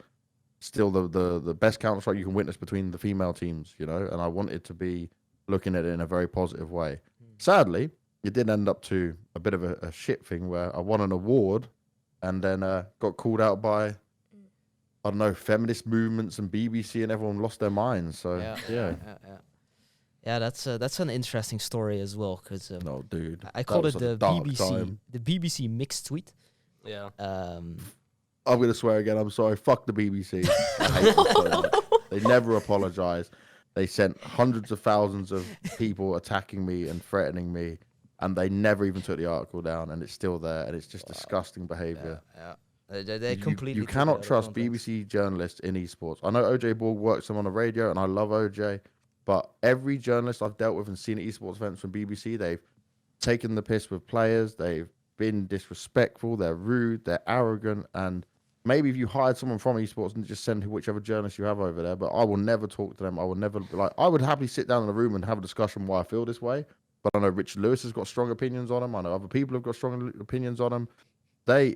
still the best Counter-Strike you can witness between the female teams, you know, and I wanted to be looking at it in a very positive way. Sadly, it did end up to a bit of a shit thing where I won an award and then got called out by, I don't know, feminist movements and BBC, and everyone lost their minds. So, yeah, that's an interesting story as well, because no, dude, I called it the dark BBC time. the BBC mixed tweet. Yeah. I'm gonna swear again. I'm sorry. Fuck the BBC. I hate them so much. They never apologise. They sent hundreds of thousands of people attacking me and threatening me, and they never even took the article down, and it's still there, and it's just disgusting behaviour. Yeah. They completely. You took it cannot out of trust context. BBC journalists in esports. I know OJ Borg works them on the radio, and I love OJ, but every journalist I've dealt with and seen at esports events from BBC, they've taken the piss with players. They've been disrespectful. They're rude. They're arrogant. And maybe if you hired someone from esports and just send whichever journalist you have over there, but I will never talk to them. I will never I would happily sit down in a room and have a discussion why I feel this way. But I know Richard Lewis has got strong opinions on him. I know other people have got strong opinions on him. I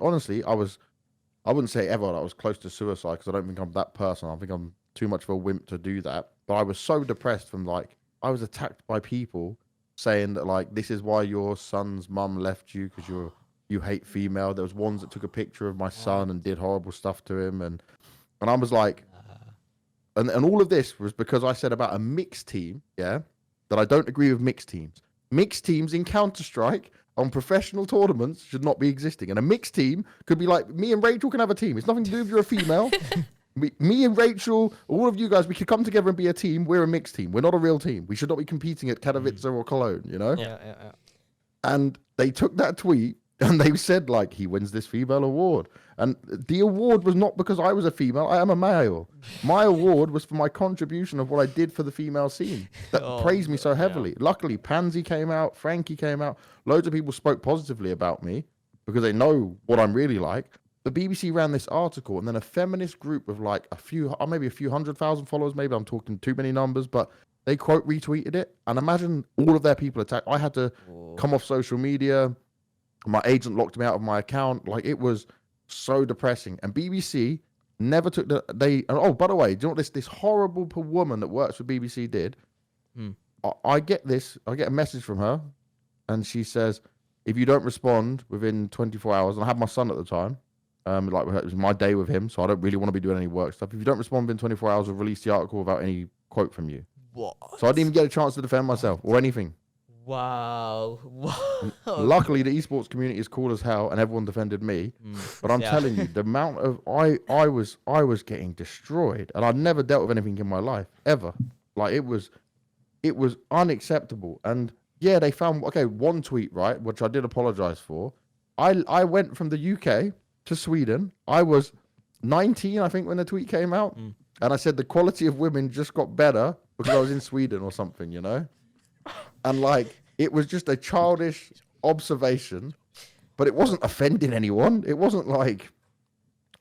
honestly, I wouldn't say ever that I was close to suicide because I don't think I'm that person. I think I'm too much of a wimp to do that. But I was so depressed from I was attacked by people saying that this is why your son's mum left you because you hate female. There was ones that took a picture of my son and did horrible stuff to him, and I was like, and all of this was because I said about a mixed team, that I don't agree with mixed teams. Mixed teams in Counter-Strike on professional tournaments should not be existing. And a mixed team could be like, me and Rachel can have a team. It's nothing to do with you're a female. me and Rachel, all of you guys, we could come together and be a team. We're a mixed team. We're not a real team. We should not be competing at Katowice or Cologne, you know? Yeah. And they took that tweet and they said, he wins this female award. And the award was not because I was a female. I am a male. My award was for my contribution of what I did for the female scene. That praised me so heavily. Luckily, Pansy came out. Frankie came out. Loads of people spoke positively about me because they know what I'm really like. The BBC ran this article, and then a feminist group with maybe a few 100,000 followers. Maybe I'm talking too many numbers, but they quote retweeted it. And imagine all of their people attacked. I had to come off social media. My agent locked me out of my account. It was so depressing. And BBC never took oh, by the way, do you know what this horrible woman that works for BBC did? I get a message from her, and she says, if you don't respond within 24 hours, and I had my son at the time, it was my day with him, so I don't really want to be doing any work stuff. If you don't respond within 24 hours, we'll release the article without any quote from you. What? So I didn't even get a chance to defend myself or anything. Wow. Luckily, the esports community is cool as hell, and everyone defended me. But I'm telling you, the amount of I was getting destroyed, and I'd never dealt with anything in my life ever. It was unacceptable. And yeah, they found one tweet, right, which I did apologize for. I went from the UK to Sweden. I was 19, I think, when the tweet came out, and I said the quality of women just got better because I was in Sweden or something, you know. And it was just a childish observation, but it wasn't offending anyone. It wasn't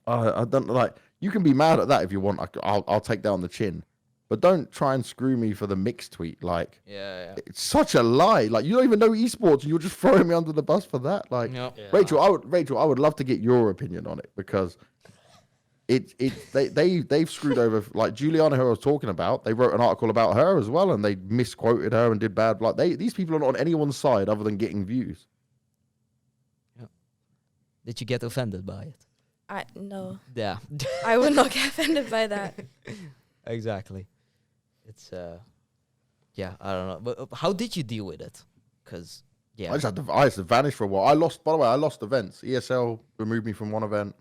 I don't you can be mad at that if you want. I'll take that on the chin, but don't try and screw me for the mixed tweet. It's such a lie. You don't even know esports, and you're just throwing me under the bus for that. Rachel, I would love to get your opinion on it because they've screwed over Juliana, who I was talking about. They wrote an article about her as well, and they misquoted her and did bad. These people are not on anyone's side other than getting views. Yeah. Did you get offended by it? No. Yeah. I would not get offended by that. Exactly. It's I don't know. But how did you deal with it? Because I just had to vanish for a while. I lost events. ESL removed me from one event.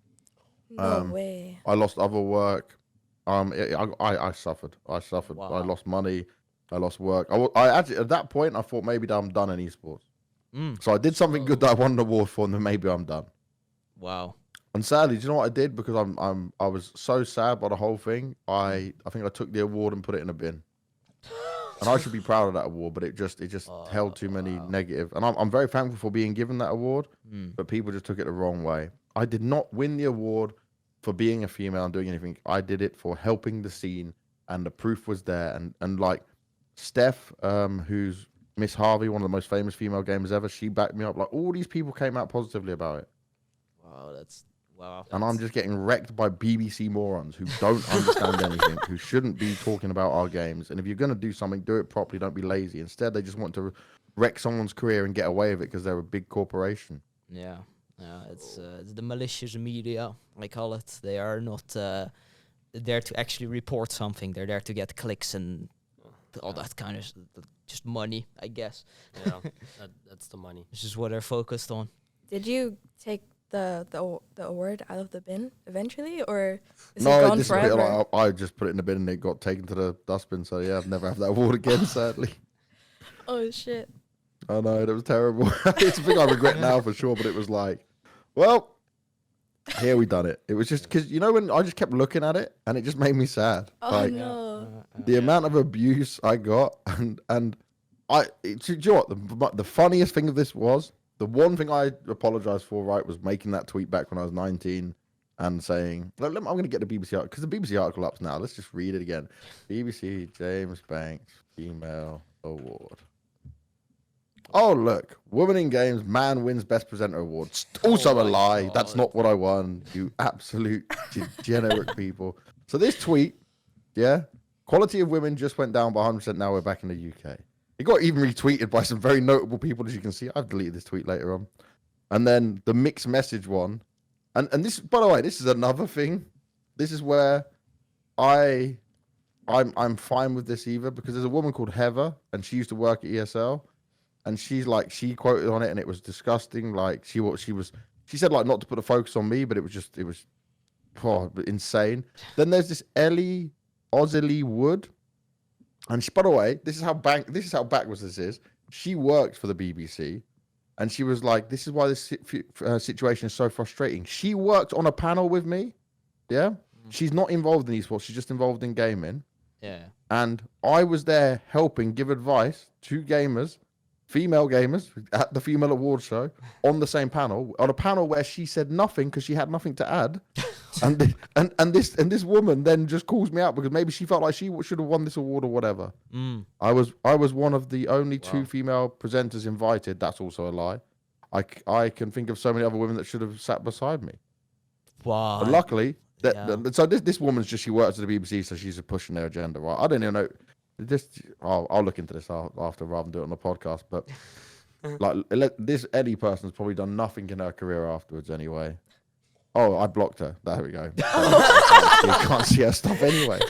No way. I lost other work. I suffered. Wow. I lost money. I lost work. I actually, at that point, I thought maybe that I'm done in esports. So I did something good that I won an award for, and then maybe I'm done. Wow. And sadly, do you know what I did? Because I was so sad by the whole thing. I think I took the award and put it in a bin. And I should be proud of that award, but it just held too many negative. And I'm very thankful for being given that award, but people just took it the wrong way. I did not win the award for being a female and doing anything. I did it for helping the scene, and the proof was there. And Steph, who's Miss Harvey, one of the most famous female gamers ever, she backed me up. All these people came out positively about it. Wow. And I'm just getting wrecked by BBC morons who don't understand anything, who shouldn't be talking about our games. And if you're going to do something, do it properly. Don't be lazy. Instead, they just want to wreck someone's career and get away with it because they're a big corporation. Yeah, it's the malicious media, I call it. They are not there to actually report something. They're there to get clicks and all that kind of just money, I guess. Yeah, that's the money. This is what they're focused on. Did you take the award out of the bin eventually, or is No, it gone this is a forever? bit like I just put it in the bin and it got taken to the dustbin. So yeah, I've never had that award again, sadly. Oh shit! I know, it was terrible. It's a thing I regret now for sure, but it was like, well, here we done it. It was just because, when I just kept looking at it and it just made me sad. Oh Like, no! the amount of abuse I got, and do you know what? The funniest thing of this was, the one thing I apologized for, right, was making that tweet back when I was 19 and saying, I'm going to get the BBC article, because the BBC article up's now. Let's just read it again. BBC James Banks Female Award. Oh, look. Woman in Games, man wins Best Presenter Award. Also a lie. God. That's not what I won. You absolute degenerate people. So this tweet, yeah, quality of women just went down by 100%. Now we're back in the UK. It got even retweeted by some very notable people, as you can see. I've deleted this tweet later on. And then the mixed message one. And this, by the way, this is another thing. This is where I'm fine with this either, because there's a woman called Heather, and she used to work at ESL. And she's like, she quoted on it, and it was disgusting. Like she said like not to put the focus on me, but it was insane. Then there's this Ellie Ozily Wood, and by the way, this is how backwards this is. She worked for the BBC, and she was like, this is why this situation is so frustrating. She worked on a panel with me. Yeah, she's not involved in esports. She's just involved in gaming. Yeah. And I was there helping give advice to gamers. Female gamers at the female award show on the same panel, on a panel where she said nothing because she had nothing to add, and this woman then just calls me out because maybe she felt like she should have won this award or whatever. I was one of the only two female presenters invited. That's also a lie. I can think of so many other women that should have sat beside me. Wow. But luckily, so this woman's just, she works at the BBC, so she's pushing their agenda. Right? I don't even know. I'll look into this after rather than do it on the podcast. But like this Ellie person's probably done nothing in her career afterwards anyway. Oh, I blocked her. There we go. You can't see her stuff anyway.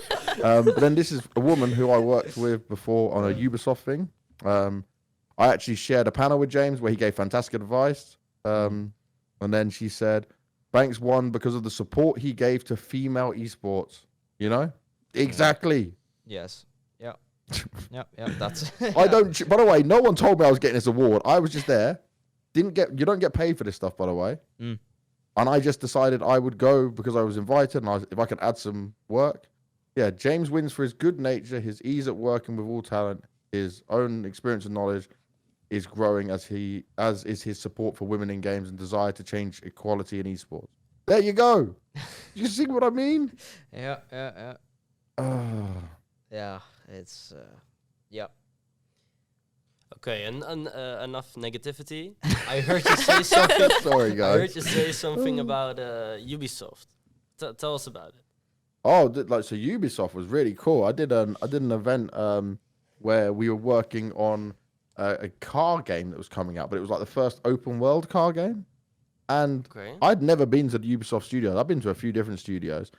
But then this is a woman who I worked with before on a Ubisoft thing. I actually shared a panel with James where he gave fantastic advice. And then she said, Banks won because of the support he gave to female esports. Exactly. Yes. Yeah, that's. I don't. By the way, no one told me I was getting this award. I was just there. You don't get paid for this stuff, by the way. And I just decided I would go because I was invited, and if I could add some work. Yeah, James wins for his good nature, his ease at working with all talent, his own experience and knowledge is growing as is his support for women in games and desire to change equality in esports. There you go. You see what I mean? Yeah. Yeah, it's yeah. Okay, and enough negativity. I heard you say something. Sorry, guys. I heard you say something about Ubisoft. Tell us about it. Oh, so Ubisoft was really cool. I did an event where we were working on a car game that was coming out, but it was like the first open world car game. And I'd never been to the Ubisoft studios. I've been to a few different studios.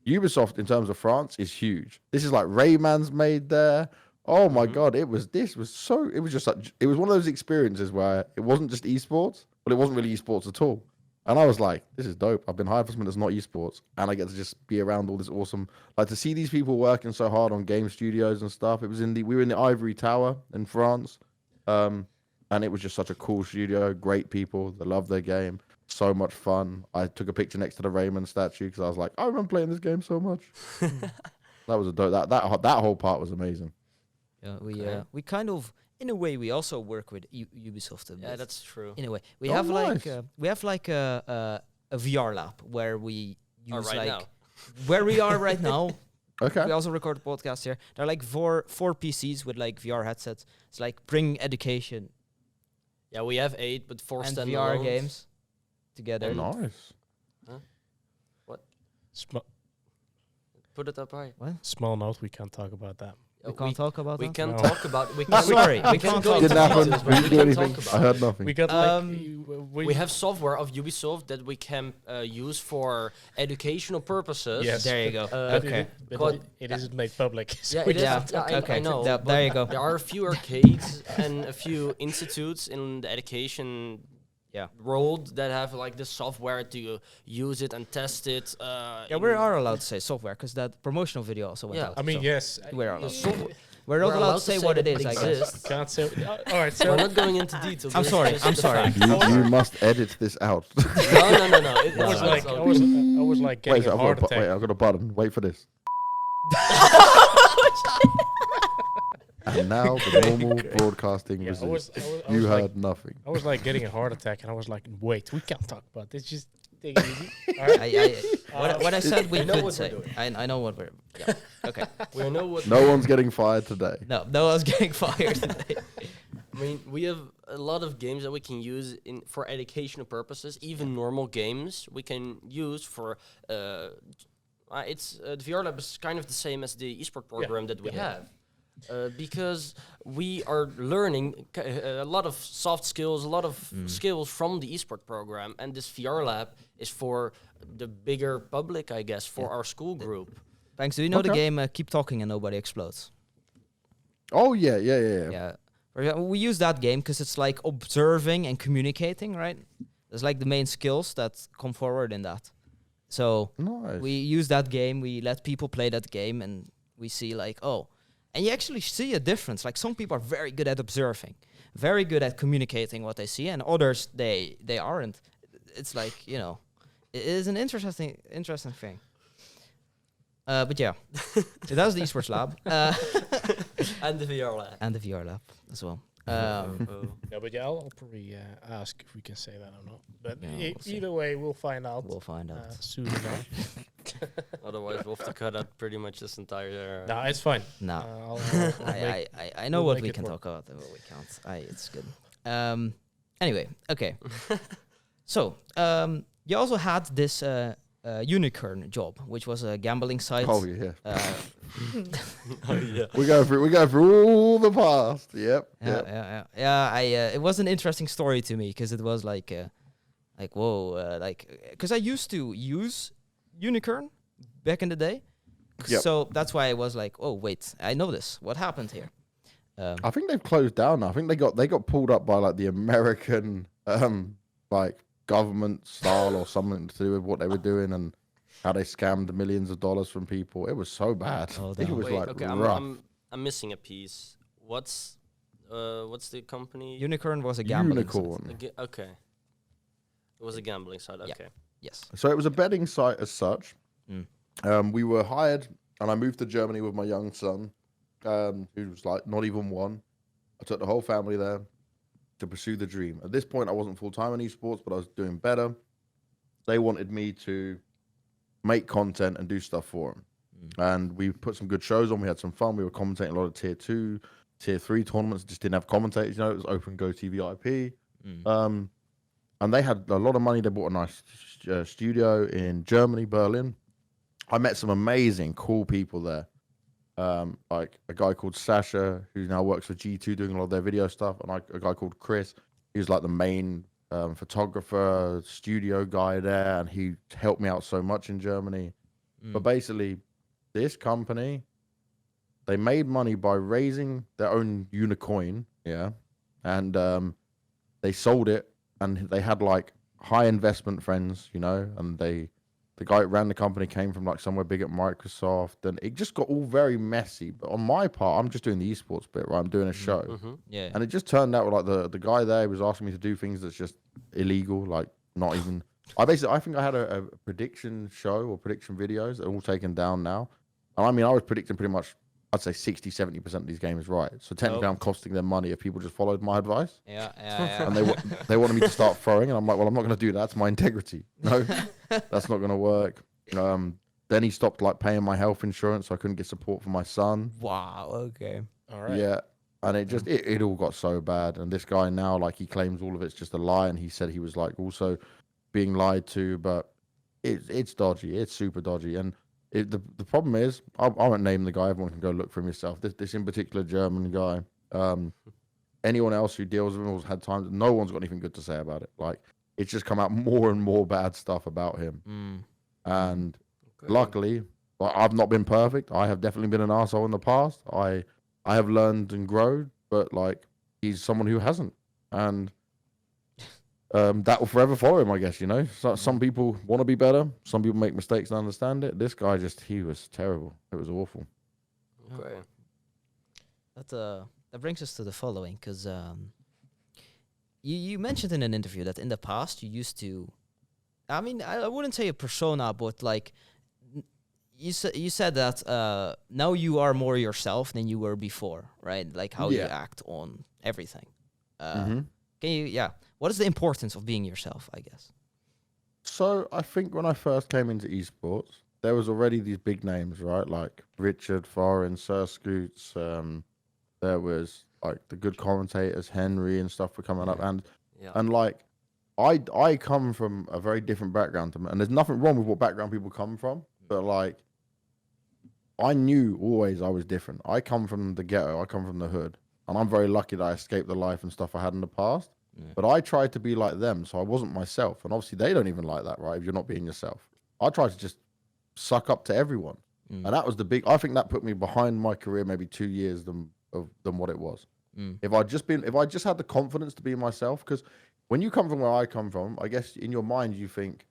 Ubisoft, in terms of France, is huge. This is like Rayman's made there. Oh my God, it was just one of those experiences where it wasn't just esports, but it wasn't really esports at all. And I was like, this is dope. I've been hired for something that's not esports, and I get to just be around all this awesome, like to see these people working so hard on game studios and stuff. We were in the Ivory Tower in France, and it was just such a cool studio. Great people, they love their game. So much fun. I took a picture next to the Raymond statue because I was like, I remember playing this game so much. That was a dope. That whole part was amazing. Yeah, we kind of, in a way, we also work with Ubisoft a bit. Yeah, that's true. In a way, we Oh, have nice. a VR lab where we use now. where we are right now. Okay. We also record a podcast here. There are like four PCs with like VR headsets. It's like bring education Yeah, we have 8, but 4 and standalone VR games together. And- Nice. Put it up high. Small note, we can't talk about that. We can't talk about We that. can No. talk about. We can. Sorry, we we can can't go talk into Didn't happen. details, We but didn't do can anything. talk I about heard it. nothing. We got We have software of Ubisoft that we can use for educational purposes. Yes. There you go. Okay. But But- it isn't made public. so Yeah, we it is. Yeah, I okay. know. There but you go. There are a few arcades and a few institutes in the education rolled that have like the software to use it and test it. Yeah, we are allowed to say software because that promotional video also went Yeah. out. I mean, so yes. we're allowed. So We're not allowed to say what it is, I guess. exists. Can't say. All right, We're so not going into detail. I'm this is sorry, just I'm the sorry. fact. You must edit this out. No. It I was no, like, it's I all was, good. I was like Wait, getting a I've heart got attack. I've got a button. Wait for this. And now the normal broadcasting Yeah, I resumes. was You like, heard nothing. I was like getting a heart attack, and I was like, wait, we can't talk about this. Just take it easy. All right. What I said we I know could what we're say. doing. I know what we're. Yeah. Okay. We know what. No one's getting fired today. No one's getting fired today. I mean, we have a lot of games that we can use for educational purposes. Even normal games we can use for. The VR Lab is kind of the same as the Esport program that we have. Because we are learning a lot of soft skills, a lot of skills from the Esport program, and this VR Lab is for the bigger public, I guess, for our school group. Thanks. Do you know the Okay. game Keep Talking and Nobody Explodes? Oh yeah. Yeah. For example, we use that game because it's like observing and communicating, right? There's like the main skills that come forward in that. So Nice. we use that game, we let people play that game, and we see like, oh, and you actually see a difference. Like some people are very good at observing, very good at communicating what they see, and others they aren't. It's like, you know, it is an interesting thing. But yeah, that was the Esports Lab And the VR Lab. and the VR Lab as well. Yeah, but yeah, I'll probably ask if we can say that or not. But Yeah, we'll see. either way, we'll find out. We'll find out. Soon enough. Otherwise, we'll have to cut out pretty much this entire. No, it's fine. No. I'll make- I know we'll what make we it can work. talk about and what we can't. It's good. Anyway, okay. So, you also had this UNIKRN job, which was a gambling site. Oh yeah. Oh, yeah. We go through all the past. Yep. Yeah. It was an interesting story to me because it was like whoa, because I used to use UNIKRN back in the day. Yep. So that's why I was like, oh wait, I know this. What happened here? I think they've closed down now. I think they got pulled up by like the American like government style or something to do with what they were doing and how they scammed millions of dollars from people. It was so bad. Oh, I think it damn. was Wait, like okay, rough. I'm missing a piece. What's the company? UNIKRN was a gambling site. Unicorn. Okay. It was a gambling site. Yeah. Okay. Yes. So it was a betting site as such. Mm. We were hired, and I moved to Germany with my young son, who was like not even one. I took the whole family there to pursue the dream. At this point, I wasn't full time in esports, but I was doing better. They wanted me to make content and do stuff for them. And we put some good shows on. We had some fun. We were commentating a lot of tier 2, tier 3 tournaments. Just didn't have commentators. You know, it was open Go TV IP. And they had a lot of money. They bought a nice studio in Germany, Berlin. I met some amazing, cool people there. Like a guy called Sasha, who now works for G2 doing a lot of their video stuff. And a guy called Chris, who's like the main photographer, studio guy there. And he helped me out so much in Germany. But basically, this company, they made money by raising their own unicorn, yeah, and they sold it, and they had like high investment friends, you know, and the guy who ran the company came from like somewhere big at Microsoft, and it just got all very messy. But on my part, I'm just doing the esports bit, right? I'm doing a show, Yeah. and it just turned out like the guy there was asking me to do things that's just illegal, like not even. I think I had a prediction show or prediction videos that are all taken down now. And I mean, I was predicting pretty much, I'd say 60-70% of these games right. So technically I'm costing them money if people just followed my advice. Yeah. And they wanted me to start throwing. And I'm like, well, I'm not going to do that. It's my integrity. No, that's not going to work. Then he stopped like paying my health insurance. So I couldn't get support for my son. Wow. Okay. All right. Yeah. And it just, it all got so bad. And this guy now, like he claims all of it's just a lie. And he said he was like also being lied to, but it's dodgy. It's super dodgy. And the problem is, I won't name the guy. Everyone can go look for him yourself. This in particular German guy. Anyone else who deals with him has had times. No one's got anything good to say about it. Like it's just come out more and more bad stuff about him. And luckily, like, I've not been perfect. I have definitely been an asshole in the past. I have learned and grown, but like he's someone who hasn't. And that will forever follow him, I guess, you know. So, some people want to be better. Some people make mistakes and understand it. This guy he was terrible. It was awful. Okay. That brings us to the following, because you mentioned in an interview that in the past you used to, I mean, I wouldn't say a persona, but like you said that now you are more yourself than you were before, right? Like how you act on everything. Can you, what is the importance of being yourself, I guess? So I think when I first came into esports, there was already these big names, right? Like Richard, Foreign, Sir Scoots. There was like the good commentators, Henry and stuff were coming up, and like I come from a very different background to me, and there's nothing wrong with what background people come from, but like I knew always I was different. I come from the ghetto, I come from the hood, and I'm very lucky that I escaped the life and stuff I had in the past. But I tried to be like them, so I wasn't myself, and obviously they don't even like that, right? If you're not being yourself, I tried to just suck up to everyone, and that was the big. I think that put me behind my career maybe 2 years than what it was. If I just had the confidence to be myself, because when you come from where I come from, I guess in your mind you think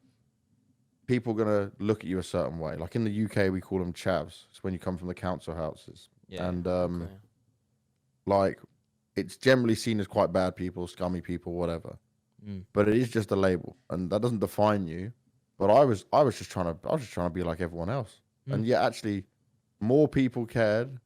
people are gonna look at you a certain way. Like in the UK, we call them chavs. It's when you come from the council houses, and like it's generally seen as quite bad people, scummy people, whatever. But it is just a label, and that doesn't define you. But I was just trying to be like everyone else, and yet actually more people cared.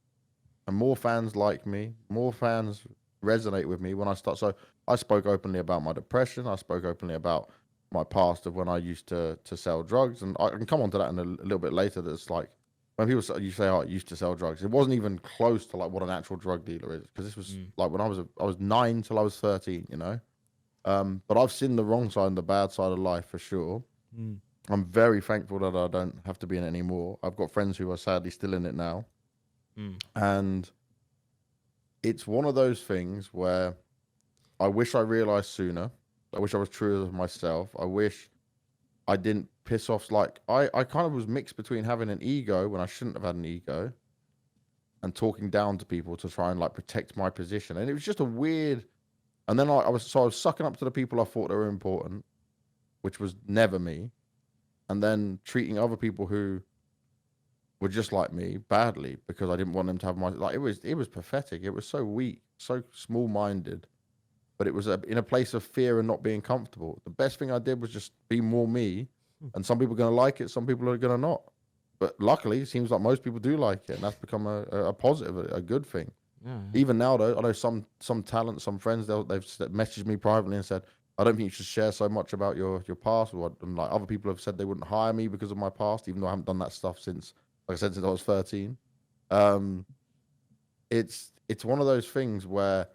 And more fans like me, more fans resonate with me when I start. So I spoke openly about my depression. I spoke openly about my past of when I used to sell drugs. And I can come on to that in a little bit later. That's like, when people say, I used to sell drugs, it wasn't even close to like what an actual drug dealer is. Because this was like when I was 9 till I was 13, you know. But I've seen the wrong side and the bad side of life for sure. I'm very thankful that I don't have to be in it anymore. I've got friends who are sadly still in it now. And it's one of those things where I wish I realized sooner. I wish I was true to myself. I wish I didn't piss off. Like I kind of was mixed between having an ego when I shouldn't have had an ego and talking down to people to try and like protect my position. And it was just a weird. And then I was sucking up to the people I thought they were important, which was never me. And then treating other people who were just like me badly because I didn't want them to have my, like, it was pathetic. It was so weak, so small-minded, but it was in a place of fear and not being comfortable. The best thing I did was just be more me, and some people are going to like it, some people are going to not. But luckily, it seems like most people do like it, and that's become a positive, a good thing. Even now, though, I know some talent, some friends, they've messaged me privately and said, I don't think you should share so much about your past. And like other people have said they wouldn't hire me because of my past, even though I haven't done that stuff since, like I said, since I was 13. It's one of those things where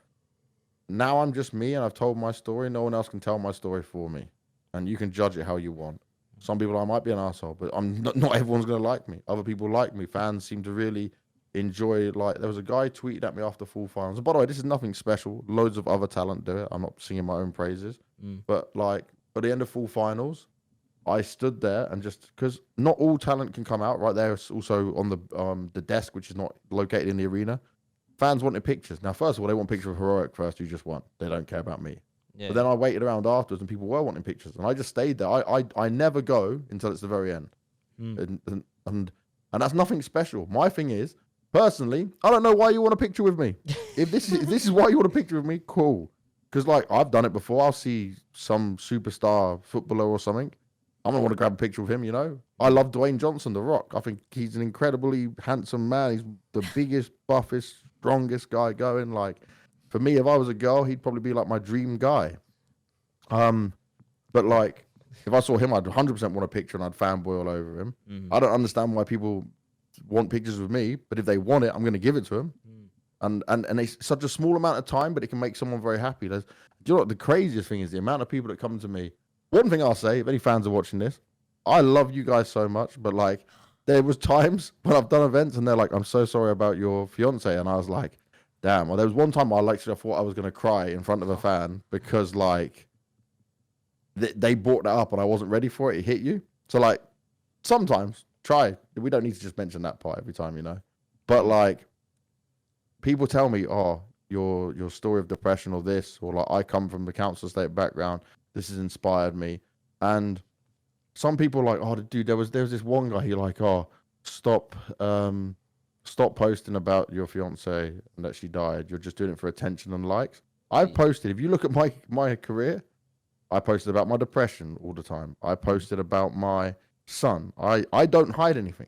now I'm just me and I've told my story. No one else can tell my story for me. And you can judge it how you want. Some people, I might be an asshole, but not everyone's going to like me. Other people like me. Fans seem to really enjoy it. Like there was a guy tweeted at me after full finals. And by the way, this is nothing special. Loads of other talent do it. I'm not singing my own praises. But like at the end of full finals, I stood there and just because not all talent can come out right there. It's also on the desk, which is not located in the arena. Fans wanted pictures. Now, first of all, they want a picture of Heroic first, who just won. They don't care about me. Yeah. But then I waited around afterwards, and people were wanting pictures, and I just stayed there. I never go until it's the very end, and that's nothing special. My thing is, personally, I don't know why you want a picture with me. If this is why you want a picture with me, cool. Because like I've done it before. I'll see some superstar footballer or something. I'm gonna want to grab a picture with him. You know, I love Dwayne Johnson, The Rock. I think he's an incredibly handsome man. He's the biggest, buffest, strongest guy going. Like for me, if I was a girl, he'd probably be like my dream guy. But like if I saw him, I'd 100% want a picture and I'd fanboy all over him. I don't understand why people want pictures with me, but if they want it, I'm going to give it to them. And it's such a small amount of time, but it can make someone very happy. Do you know what the craziest thing is? The amount of people that come to me. One thing I'll say, if any fans are watching this, I love you guys so much, but like there was times when I've done events and they're like, I'm so sorry about your fiance. And I was like, damn. Well, there was one time I thought I was going to cry in front of a fan because like they brought that up and I wasn't ready for it. It hit you. So like sometimes try. We don't need to just mention that part every time, you know. But like people tell me, oh, your story of depression or this, or like I come from the council estate background. This has inspired me. And some people are like, oh, dude, there was this one guy, he like, oh, stop posting about your fiance and that she died. You're just doing it for attention and likes. I've posted, if you look at my career, I posted about my depression all the time. I posted about my son. I don't hide anything.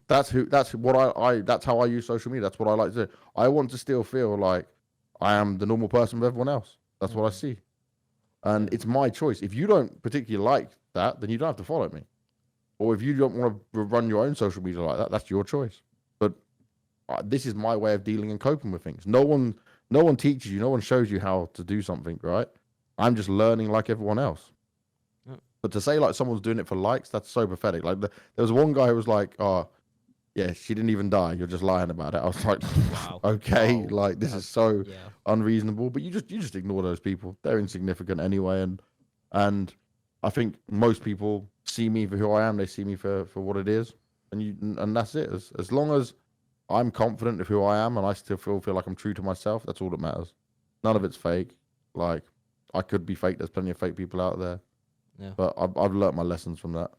That's how I use social media. That's what I like to do. I want to still feel like I am the normal person with everyone else. That's what I see. And it's my choice. If you don't particularly like that, then you don't have to follow me. Or if you don't want to run your own social media like that, that's your choice. But this is my way of dealing and coping with things. No one teaches you. No one shows you how to do something, right? I'm just learning like everyone else. But to say like someone's doing it for likes, that's so pathetic. Like there was one guy who was like, "Oh, yeah, she didn't even die. You're just lying about it." I was like, wow. "Okay, wow. Like this is so unreasonable." But you just ignore those people. They're insignificant anyway, and I think most people see me for who I am. They see me for what it is, and that's it. As long as I'm confident of who I am and I still feel like I'm true to myself, that's all that matters. None of it's fake. Like I could be fake. There's plenty of fake people out there. Yeah. But I've learnt my lessons from that.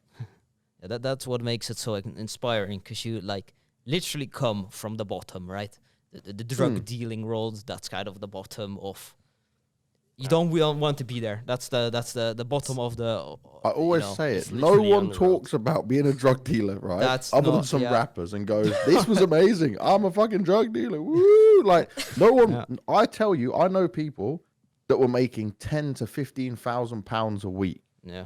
Yeah, that's what makes it so inspiring, because you like literally come from the bottom, right? The drug dealing world, that's kind of the bottom of. We don't want to be there. That's the bottom of the. I always say it. No one talks about being a drug dealer, right? Other than some rappers, and goes, "This was amazing. I'm a fucking drug dealer." Woo! Like no one. Yeah. I tell you, I know people that were making £10,000 to £15,000 a week. Yeah.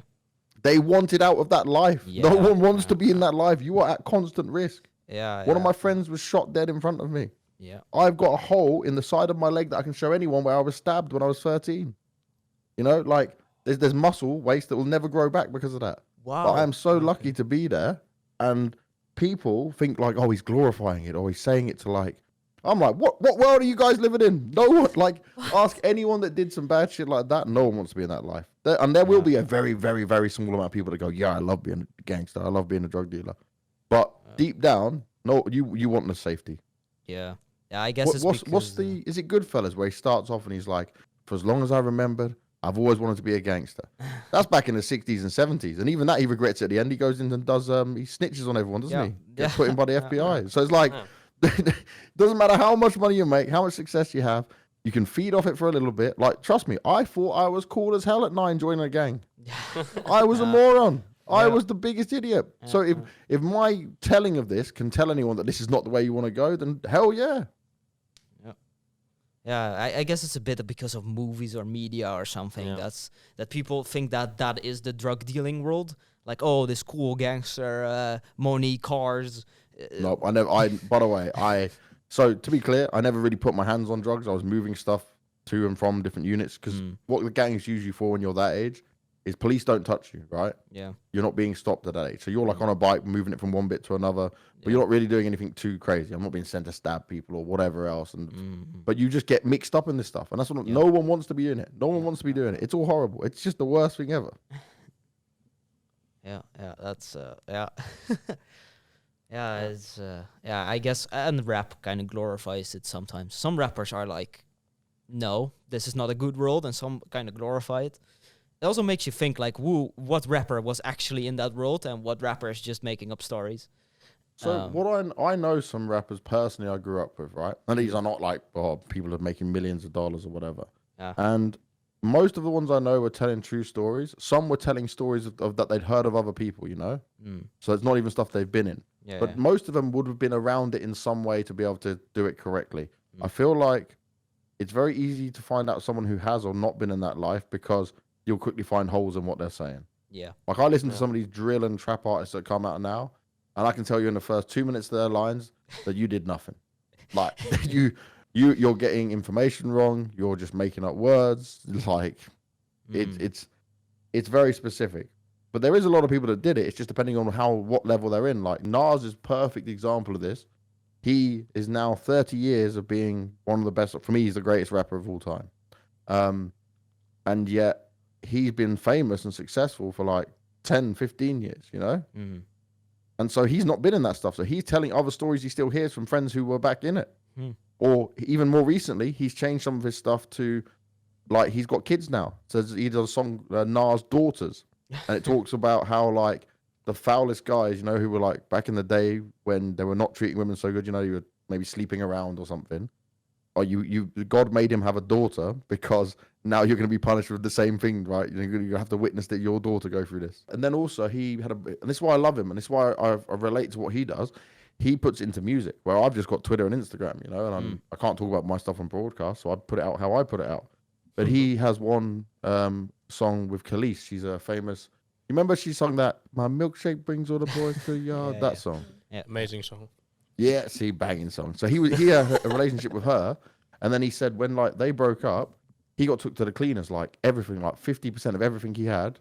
They wanted out of that life. Yeah. No one wants to be in that life. You are at constant risk. Yeah. One of my friends was shot dead in front of me. Yeah. I've got a hole in the side of my leg that I can show anyone where I was stabbed when I was 13. You know, like there's muscle waste that will never grow back because of that. Wow. But I am so lucky to be there. And people think like, oh, he's glorifying it, or he's saying it to like, I'm like, what world are you guys living in? No one, like, ask anyone that did some bad shit like that. No one wants to be in that life. There will be a very, very, very small amount of people that go, yeah, I love being a gangster. I love being a drug dealer. But deep down, no, you want the safety. Yeah. Yeah, I guess is it Goodfellas where he starts off and he's like, for as long as I remembered, I've always wanted to be a gangster. That's back in the 60s and 70s. And even that he regrets at the end. He goes in and does, he snitches on everyone, doesn't he? Gets put in by the FBI. So it's like, doesn't matter how much money you make, how much success you have, you can feed off it for a little bit. Like, trust me, I thought I was cool as hell at 9 joining a gang. I was a moron. I was the biggest idiot. So if my telling of this can tell anyone that this is not the way you want to go, then hell yeah. Yeah, I guess it's a bit because of movies or media or something. Yeah. That people think that is the drug dealing world. Like, oh, this cool gangster, money, cars. No, I never. By the way, so to be clear, I never really put my hands on drugs. I was moving stuff to and from different units, because what the gang is usually for when you're that age is police don't touch you, right? Yeah. You're not being stopped at that age. So you're like on a bike, moving it from one bit to another, but you're not really doing anything too crazy. I'm not being sent to stab people or whatever else. But you just get mixed up in this stuff. And that's what no one wants to be in it. No one wants to be doing it. It's all horrible. It's just the worst thing ever. Yeah, that's, yeah. Yeah, it's, I guess, and rap kind of glorifies it sometimes. Some rappers are like, no, this is not a good world, and some kind of glorify it. It also makes you think, like, what rapper was actually in that world and what rapper is just making up stories. So I know some rappers personally I grew up with, right? And these are not like people are making millions of dollars or whatever. Yeah. And most of the ones I know were telling true stories. Some were telling stories of that they'd heard of other people, you know? So it's not even stuff they've been in. Yeah, but most of them would have been around it in some way to be able to do it correctly. I feel like it's very easy to find out someone who has or not been in that life, because you'll quickly find holes in what they're saying. Yeah. Like I listen to some of these drill and trap artists that come out now, and I can tell you in the first 2 minutes of their lines that you did nothing. Like you're getting information wrong. You're just making up words. Like it's very specific. But there is a lot of people that did it. It's just depending on what level they're in. Like Nas is a perfect example of this. He is now 30 years of being one of the best. For me, he's the greatest rapper of all time. And yet he's been famous and successful for like 10, 15 years, you know? And so he's not been in that stuff. So he's telling other stories he still hears from friends who were back in it. Or even more recently, he's changed some of his stuff to like he's got kids now. So he does a song, Nas Daughters, and it talks about how like the foulest guys, you know, who were like back in the day when they were not treating women so good, you know, you were maybe sleeping around or something. Or God made him have a daughter because now you're going to be punished with the same thing, right? You're going to have to witness that your daughter go through this. And then also he had and this is why I love him, and this is why I relate to what he does. He puts it into music, where I've just got Twitter and Instagram, you know, and I can't talk about my stuff on broadcast, so I put it out how I put it out. But he has one song with Khalees. She's a famous. You remember she sung that "My milkshake brings all the boys to the yard." That song. Yeah. Amazing song. Yeah, see, banging song. So he had a relationship with her, and then he said when like they broke up, he got took to the cleaners. Like everything, like 50% of everything he had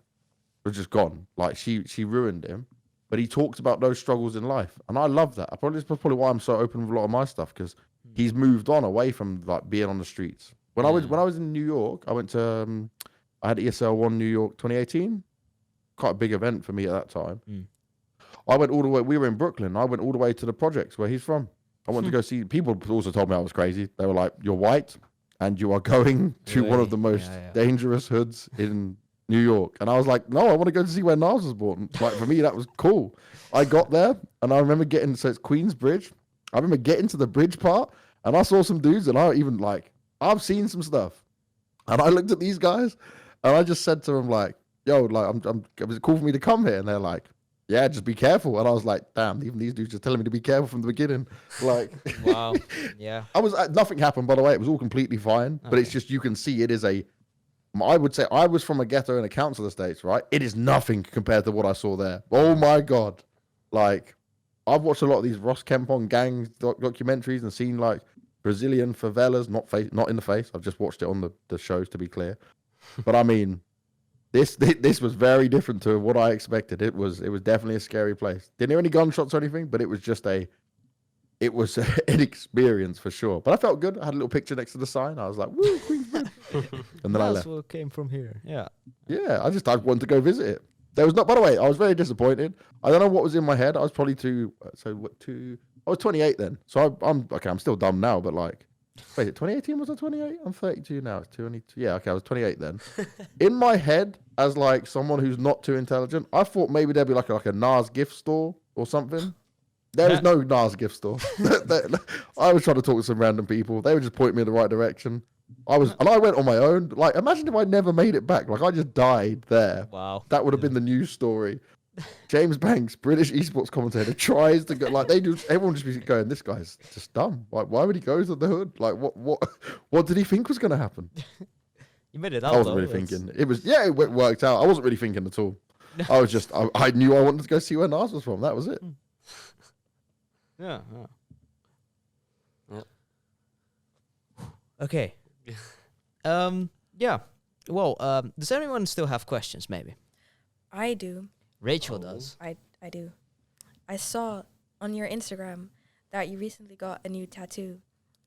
was just gone. Like she ruined him. But he talked about those struggles in life, and I love that. That's probably why I'm so open with a lot of my stuff, because he's moved on away from like being on the streets. When I was in New York, I went to I had ESL 1 New York 2018, quite a big event for me at that time. I went all the way. We were in Brooklyn. I went all the way to the projects where he's from. I went to go see. People also told me I was crazy. They were like, "You're white, and you are going to one of the most dangerous hoods in New York." And I was like, "No, I want to go to see where Nas was born." Like for me, that was cool. I got there, and I remember getting. So it's Queensbridge. I remember getting to the bridge part, and I saw some dudes, and I even like I've seen some stuff, and I looked at these guys, and I just said to them like, "Yo, like, is it cool for me to come here?" And they're like, "Yeah, just be careful." And I was like, "Damn, even these dudes just telling me to be careful from the beginning." Like, wow, yeah. Nothing happened, by the way. It was all completely fine. But it's just, you can see it is I would say I was from a ghetto in a council estates, right? It is nothing compared to what I saw there. Oh my God. Like, I've watched a lot of these ROCM gang documentaries and seen like Brazilian favelas, not in the face. I've just watched it on the shows, to be clear. But I mean, This was very different to what I expected. It was definitely a scary place. Didn't hear any gunshots or anything, but it was just an experience for sure. But I felt good. I had a little picture next to the sign. I was like, "Woo, Queensbridge!" And then I left. That's what came from here. Yeah. Yeah, I wanted to go visit it. There was not. By the way, I was very disappointed. I don't know what was in my head. I was probably I was 28 then. So I'm okay. I'm still dumb now, but like, wait, 2018 was I 28? I'm 32 now. It's 22. Yeah, okay, I was 28 then. In my head, as like someone who's not too intelligent, I thought maybe there'd be like a Nas gift store or something. There is no Nas gift store. I was trying to talk to some random people. They would just point me in the right direction. I went on my own. Like, imagine if I never made it back. Like, I just died there. Wow. That would have been the news story. James Banks, British esports commentator, tries to go. Like, everyone just be going, "This guy's just dumb. Like, why would he go to the hood? Like, what did he think was going to happen?" You made it out. I wasn't really thinking. It worked out. I wasn't really thinking at all. I was just, I knew I wanted to go see where Nas was from. That was it. Yeah. Okay. Yeah. Well, does anyone still have questions? Maybe I do. Rachel does. I do. I saw on your Instagram that you recently got a new tattoo.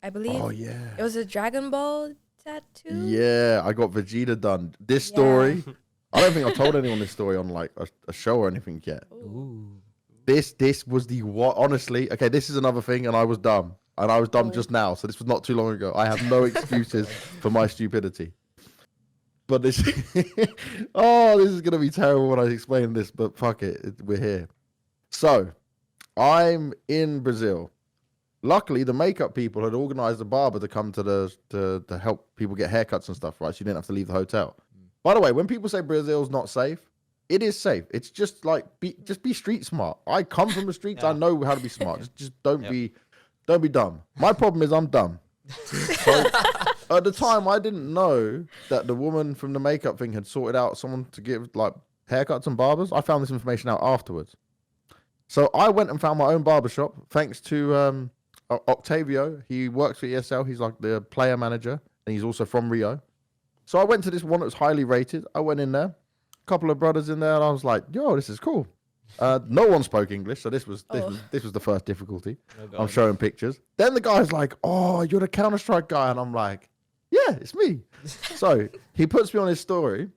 I believe it was a Dragon Ball tattoo. Yeah, I got Vegeta done. This story, I don't think I've told anyone this story on like a show or anything yet. Ooh. This was honestly, okay, this is another thing, and I was dumb. And I was dumb just now, so this was not too long ago. I have no excuses for my stupidity. But this is going to be terrible when I explain this, but fuck it, we're here. So, I'm in Brazil. Luckily, the makeup people had organized a barber to come to help people get haircuts and stuff, right? So you didn't have to leave the hotel. By the way, when people say Brazil's not safe, it is safe. It's just like, be street smart. I come from the streets. I know how to be smart. Just don't be dumb. My problem is I'm dumb. So, at the time, I didn't know that the woman from the makeup thing had sorted out someone to give like haircuts and barbers. I found this information out afterwards. So I went and found my own barbershop thanks to Octavio. He works for ESL. He's like the player manager, and he's also from Rio. So I went to this one that was highly rated. I went in there, a couple of brothers in there, and I was like, "Yo, this is cool." No one spoke English, so this was the first difficulty. Oh, I'm showing pictures. Then the guy's like, "Oh, you're the Counter-Strike guy," and I'm like, "Yeah, it's me." So he puts me on his story,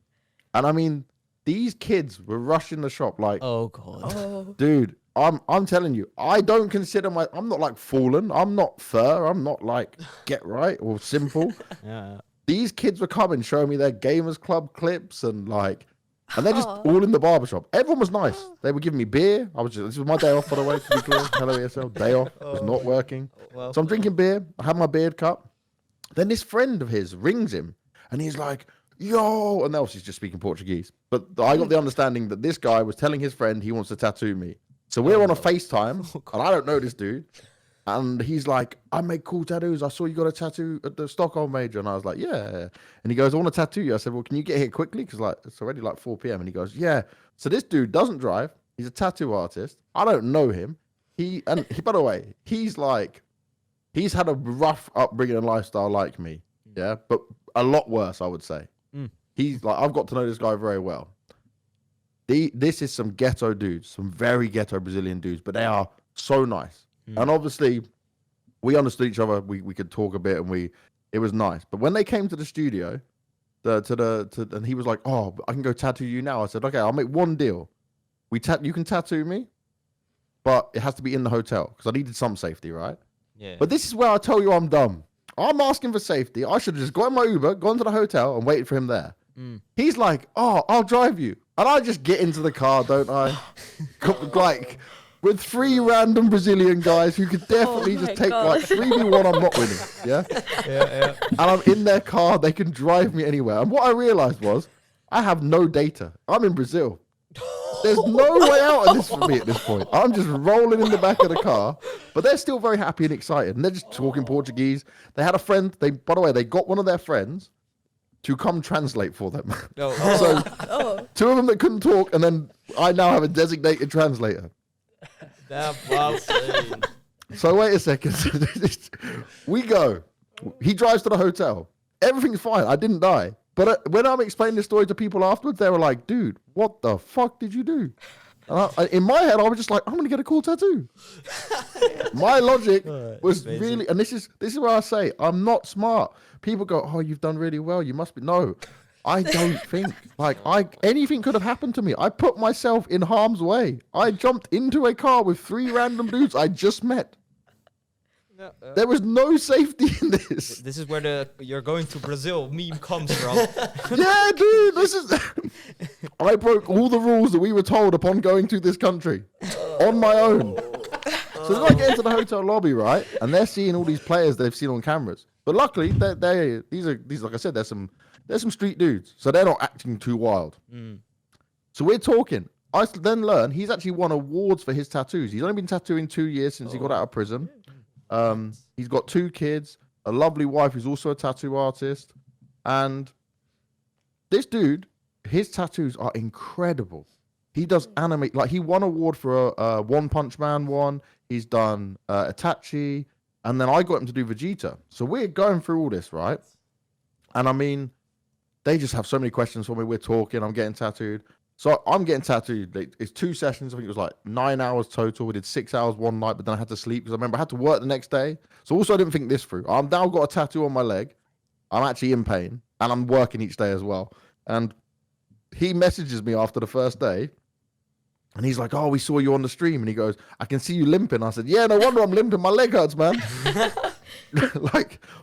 and I mean, these kids were rushing the shop like, "Oh God, dude." I'm telling you, I don't consider I'm not like Fallen. I'm not Fur. I'm not like Get Right or Simple. Yeah. these kids were coming, showing me their Gamers Club clips and they're just all in the barbershop. Everyone was nice. They were giving me beer. This was my day off, by the way, to be clear. Hello, ESL. Day off. It was not working. Well, So I'm drinking beer. I had my beard cut. Then this friend of his rings him and he's like, yo, and else he's just speaking Portuguese. But I got the understanding that this guy was telling his friend he wants to tattoo me. So we're on a FaceTime and I don't know this dude. And he's like, I make cool tattoos. I saw you got a tattoo at the Stockholm Major. And I was like, yeah. And he goes, I want to tattoo you. I said, well, can you get here quickly? Because it's already 4 p.m. And he goes, yeah. So this dude doesn't drive. He's a tattoo artist. I don't know him. By the way, he's had a rough upbringing and lifestyle like me. Yeah. But a lot worse, I would say. He's I've got to know this guy very well. This is some ghetto dudes, some very ghetto Brazilian dudes, but they are so nice. And obviously, we understood each other. We could talk a bit, and it was nice. But when they came to the studio, and he was like, "Oh, I can go tattoo you now." I said, "Okay, I'll make one deal. You can tattoo me, but it has to be in the hotel because I needed some safety, right?" Yeah. But this is where I tell you I'm dumb. I'm asking for safety. I should have just got in my Uber, gone to the hotel, and waited for him there. He's like, "Oh, I'll drive you," and I just get into the car, don't I? With 3 random Brazilian guys who could definitely just take 3v1, I'm not winning. Yeah? Yeah. And I'm in their car, they can drive me anywhere. And what I realized was, I have no data. I'm in Brazil. There's no way out of this for me at this point. I'm just rolling in the back of the car, but they're still very happy and excited. And they're just talking Portuguese. They had a friend, by the way, they got one of their friends to come translate for them. So 2 of them that couldn't talk, and then I now have a designated translator. Wow. So wait a second. We go. He drives to the hotel. Everything's fine. I didn't die. But when I'm explaining this story to people afterwards, they were like, dude, what the fuck did you do? And in my head, I was just like, I'm going to get a cool tattoo. My logic was really, and this is where I say, I'm not smart. People go, oh, you've done really well. You must be. No, I don't think. Anything could have happened to me. I put myself in harm's way. I jumped into a car with 3 random dudes I just met. There was no safety in this. This is where the "you're going to Brazil" meme comes from. Yeah, dude, I broke all the rules that we were told upon going to this country on my own. So then I get into the hotel lobby, right, and they're seeing all these players they've seen on cameras. But luckily, these like I said, there's some street dudes, so they're not acting too wild. So we're talking. I then learn he's actually won awards for his tattoos. He's only been tattooing 2 years since he got out of prison. He's got 2 kids, a lovely wife who's also a tattoo artist. And this dude, his tattoos are incredible. He does anime, he won an award for a One Punch Man one. He's done Itachi, and then I got him to do Vegeta. So we're going through all this, right? And I mean, they just have so many questions for me. We're talking, I'm getting tattooed. So I'm getting tattooed. It's 2 sessions. I think it was 9 hours total. We did 6 hours one night, but then I had to sleep because I remember I had to work the next day. So also I didn't think this through. I've now got a tattoo on my leg. I'm actually in pain, and I'm working each day as well. And he messages me after the first day, and he's like, "Oh, we saw you on the stream." And he goes, "I can see you limping." I said, "Yeah, no wonder I'm limping. My leg hurts, man."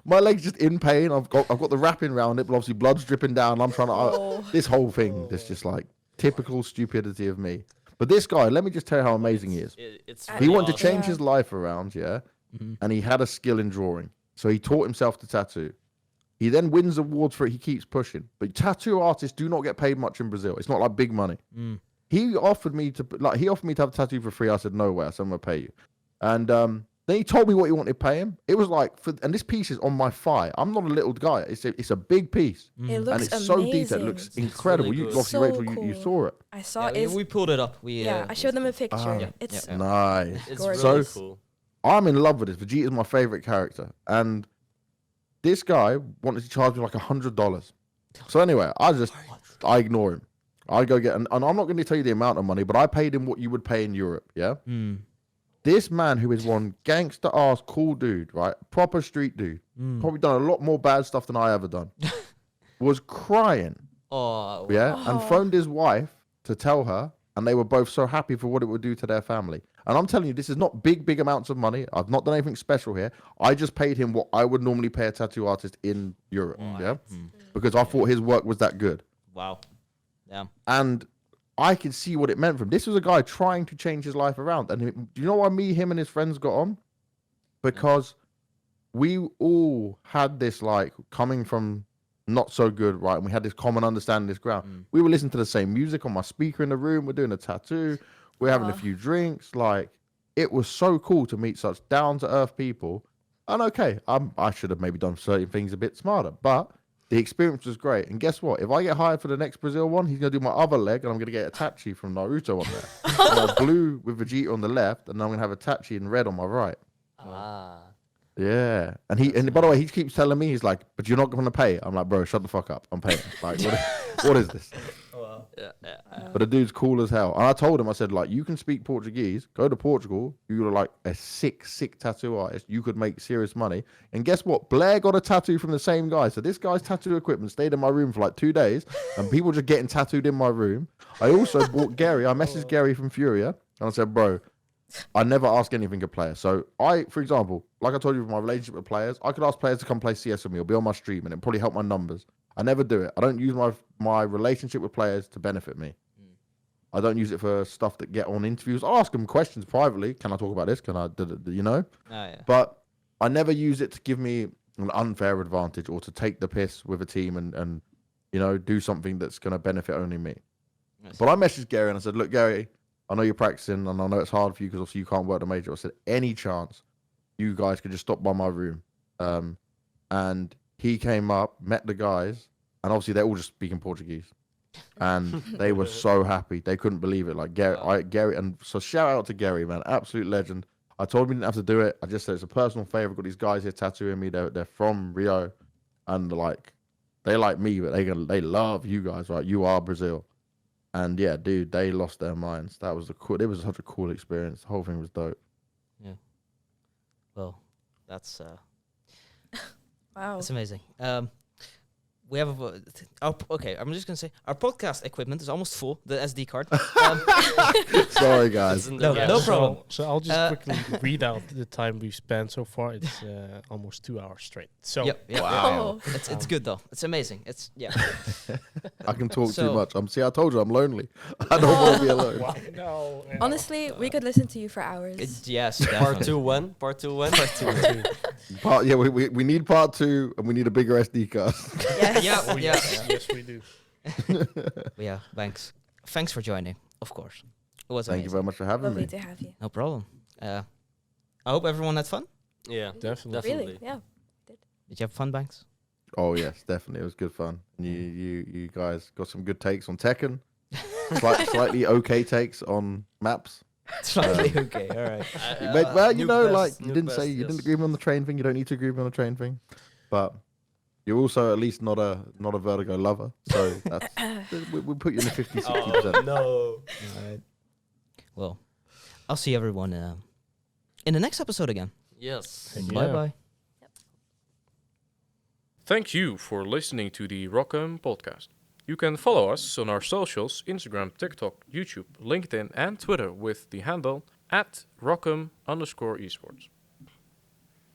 My leg's just in pain. I've got the wrapping around it, but obviously blood's dripping down. I'm trying to this whole thing. This just typical stupidity of me. But this guy, let me just tell you how amazing he is. He wanted to change his life around, and he had a skill in drawing. So he taught himself to tattoo. He then wins awards for it. He keeps pushing. But tattoo artists do not get paid much in Brazil. It's not like big money. He offered me to have a tattoo for free. I said, no way. I said, I'm going to pay you. And then he told me what he wanted to pay him. It was and this piece is on my thigh. I'm not a little guy. It's a big piece. It looks and it's amazing. so detailed. It looks incredible. Really You good. obviously, So Rachel, you saw it. I saw We pulled it up. I showed them a picture. It's Nice. It's Gorgeous. really So- cool. I'm in love with this. Vegeta's my favorite character. And this guy wanted to charge me $100. So anyway, I ignore him. I go get, and I'm not going to tell you the amount of money, but I paid him what you would pay in Europe, yeah? This man who is one gangster ass cool dude, right? Proper street dude. Probably done a lot more bad stuff than I ever done. Was crying, and phoned his wife to tell her, and they were both so happy for what it would do to their family. And I'm telling you, this is not big amounts of money. I've not done anything special here. I just paid him what I would normally pay a tattoo artist in Europe. Yeah, because I thought his work was that good. Wow. Yeah. And I could see what it meant from. This was a guy trying to change his life around. And do you know why him and his friends got on? Because we all had this like coming from not so good, right? And we had this common understanding, this ground. We were listening to the same music on my speaker in the room. We're doing a tattoo. We're having a few drinks. Like, it was so cool to meet such down to earth people. And okay, I should have maybe done certain things a bit smarter, but the experience was great. And guess what? If I get hired for the next Brazil one, he's going to do my other leg, and I'm going to get a Tachi from Naruto on there. And blue with Vegeta on the left, and I'm going to have a Tachi in red on my right. Yeah. And by the way, he keeps telling me, he's like, but you're not going to pay. I'm like, bro, shut the fuck up. I'm paying. Like, what is this? But the dude's cool as hell. And I told him, I said, like, you can speak Portuguese, go to Portugal. You're like a sick tattoo artist. You could make serious money. And guess what? Blair got a tattoo from the same guy. So this guy's tattoo equipment stayed in my room for like 2 days, and people just getting tattooed in my room. I also bought Gary. I messaged Gary from Furia, and I said, bro, I never ask anything of players. So for example, like I told you, with my relationship with players, I could ask players to come play CS with me or be on my stream, and it'd probably help my numbers. I never do it. I don't use my relationship with players to benefit me. I don't use it for stuff that get on interviews. I ask them questions privately. Can I talk about this? Can I, you know? But I never use it to give me an unfair advantage or to take the piss with a team and you know, do something that's going to benefit only me. But I messaged Gary and I said, look, Gary, I know you're practicing and I know it's hard for you because obviously you can't work the major. I said, any chance you guys could just stop by my room? And he came up, met the guys, and obviously they're all just speaking Portuguese. And they were so happy. They couldn't believe it. Like Gary, and so shout out to Gary, man. Absolute legend. I told him he didn't have to do it. I just said it's a personal favor. I've got these guys here tattooing me. They're from Rio. And like, they like me, but they love you guys, right? You are Brazil. And yeah, dude, they lost their minds. It was such a cool experience. The whole thing was dope. Yeah. Well, that's Wow. that's amazing. We have okay, I'm just gonna say our podcast equipment is almost full. The SD card. Sorry, guys. No problem. So I'll just quickly read out the time we've spent so far. It's almost 2 hours straight. So Wow. It's good though. It's amazing. It's I can talk too much. I told you I'm lonely. I don't want to be alone. Wow. No. Honestly, we could listen to you for hours. Yes. Part 2 when? We need part 2, and we need a bigger SD card. Yes. Yes, we do. Yeah. Thanks for joining. Of course. It was Thank you very much for having Lovely me. to have you. No problem. I hope everyone had fun. Yeah, Definitely. Really? Yeah. Did you have fun, Banks? Oh yes, definitely. It was good fun. You guys got some good takes on Tekken. Slightly okay takes on maps. Slightly okay. All right. But, well, you know, like you didn't agree with me on the train thing. You don't need to agree with me on the train thing. But you're also at least not a Vertigo lover. So that's, we'll put you in the 50-60%. No. All right. Well, I'll see everyone in the next episode again. Yes. Yeah. Bye-bye. Thank you for listening to the ROCM podcast. You can follow us on our socials, Instagram, TikTok, YouTube, LinkedIn, and Twitter with the handle @ROCM_esports.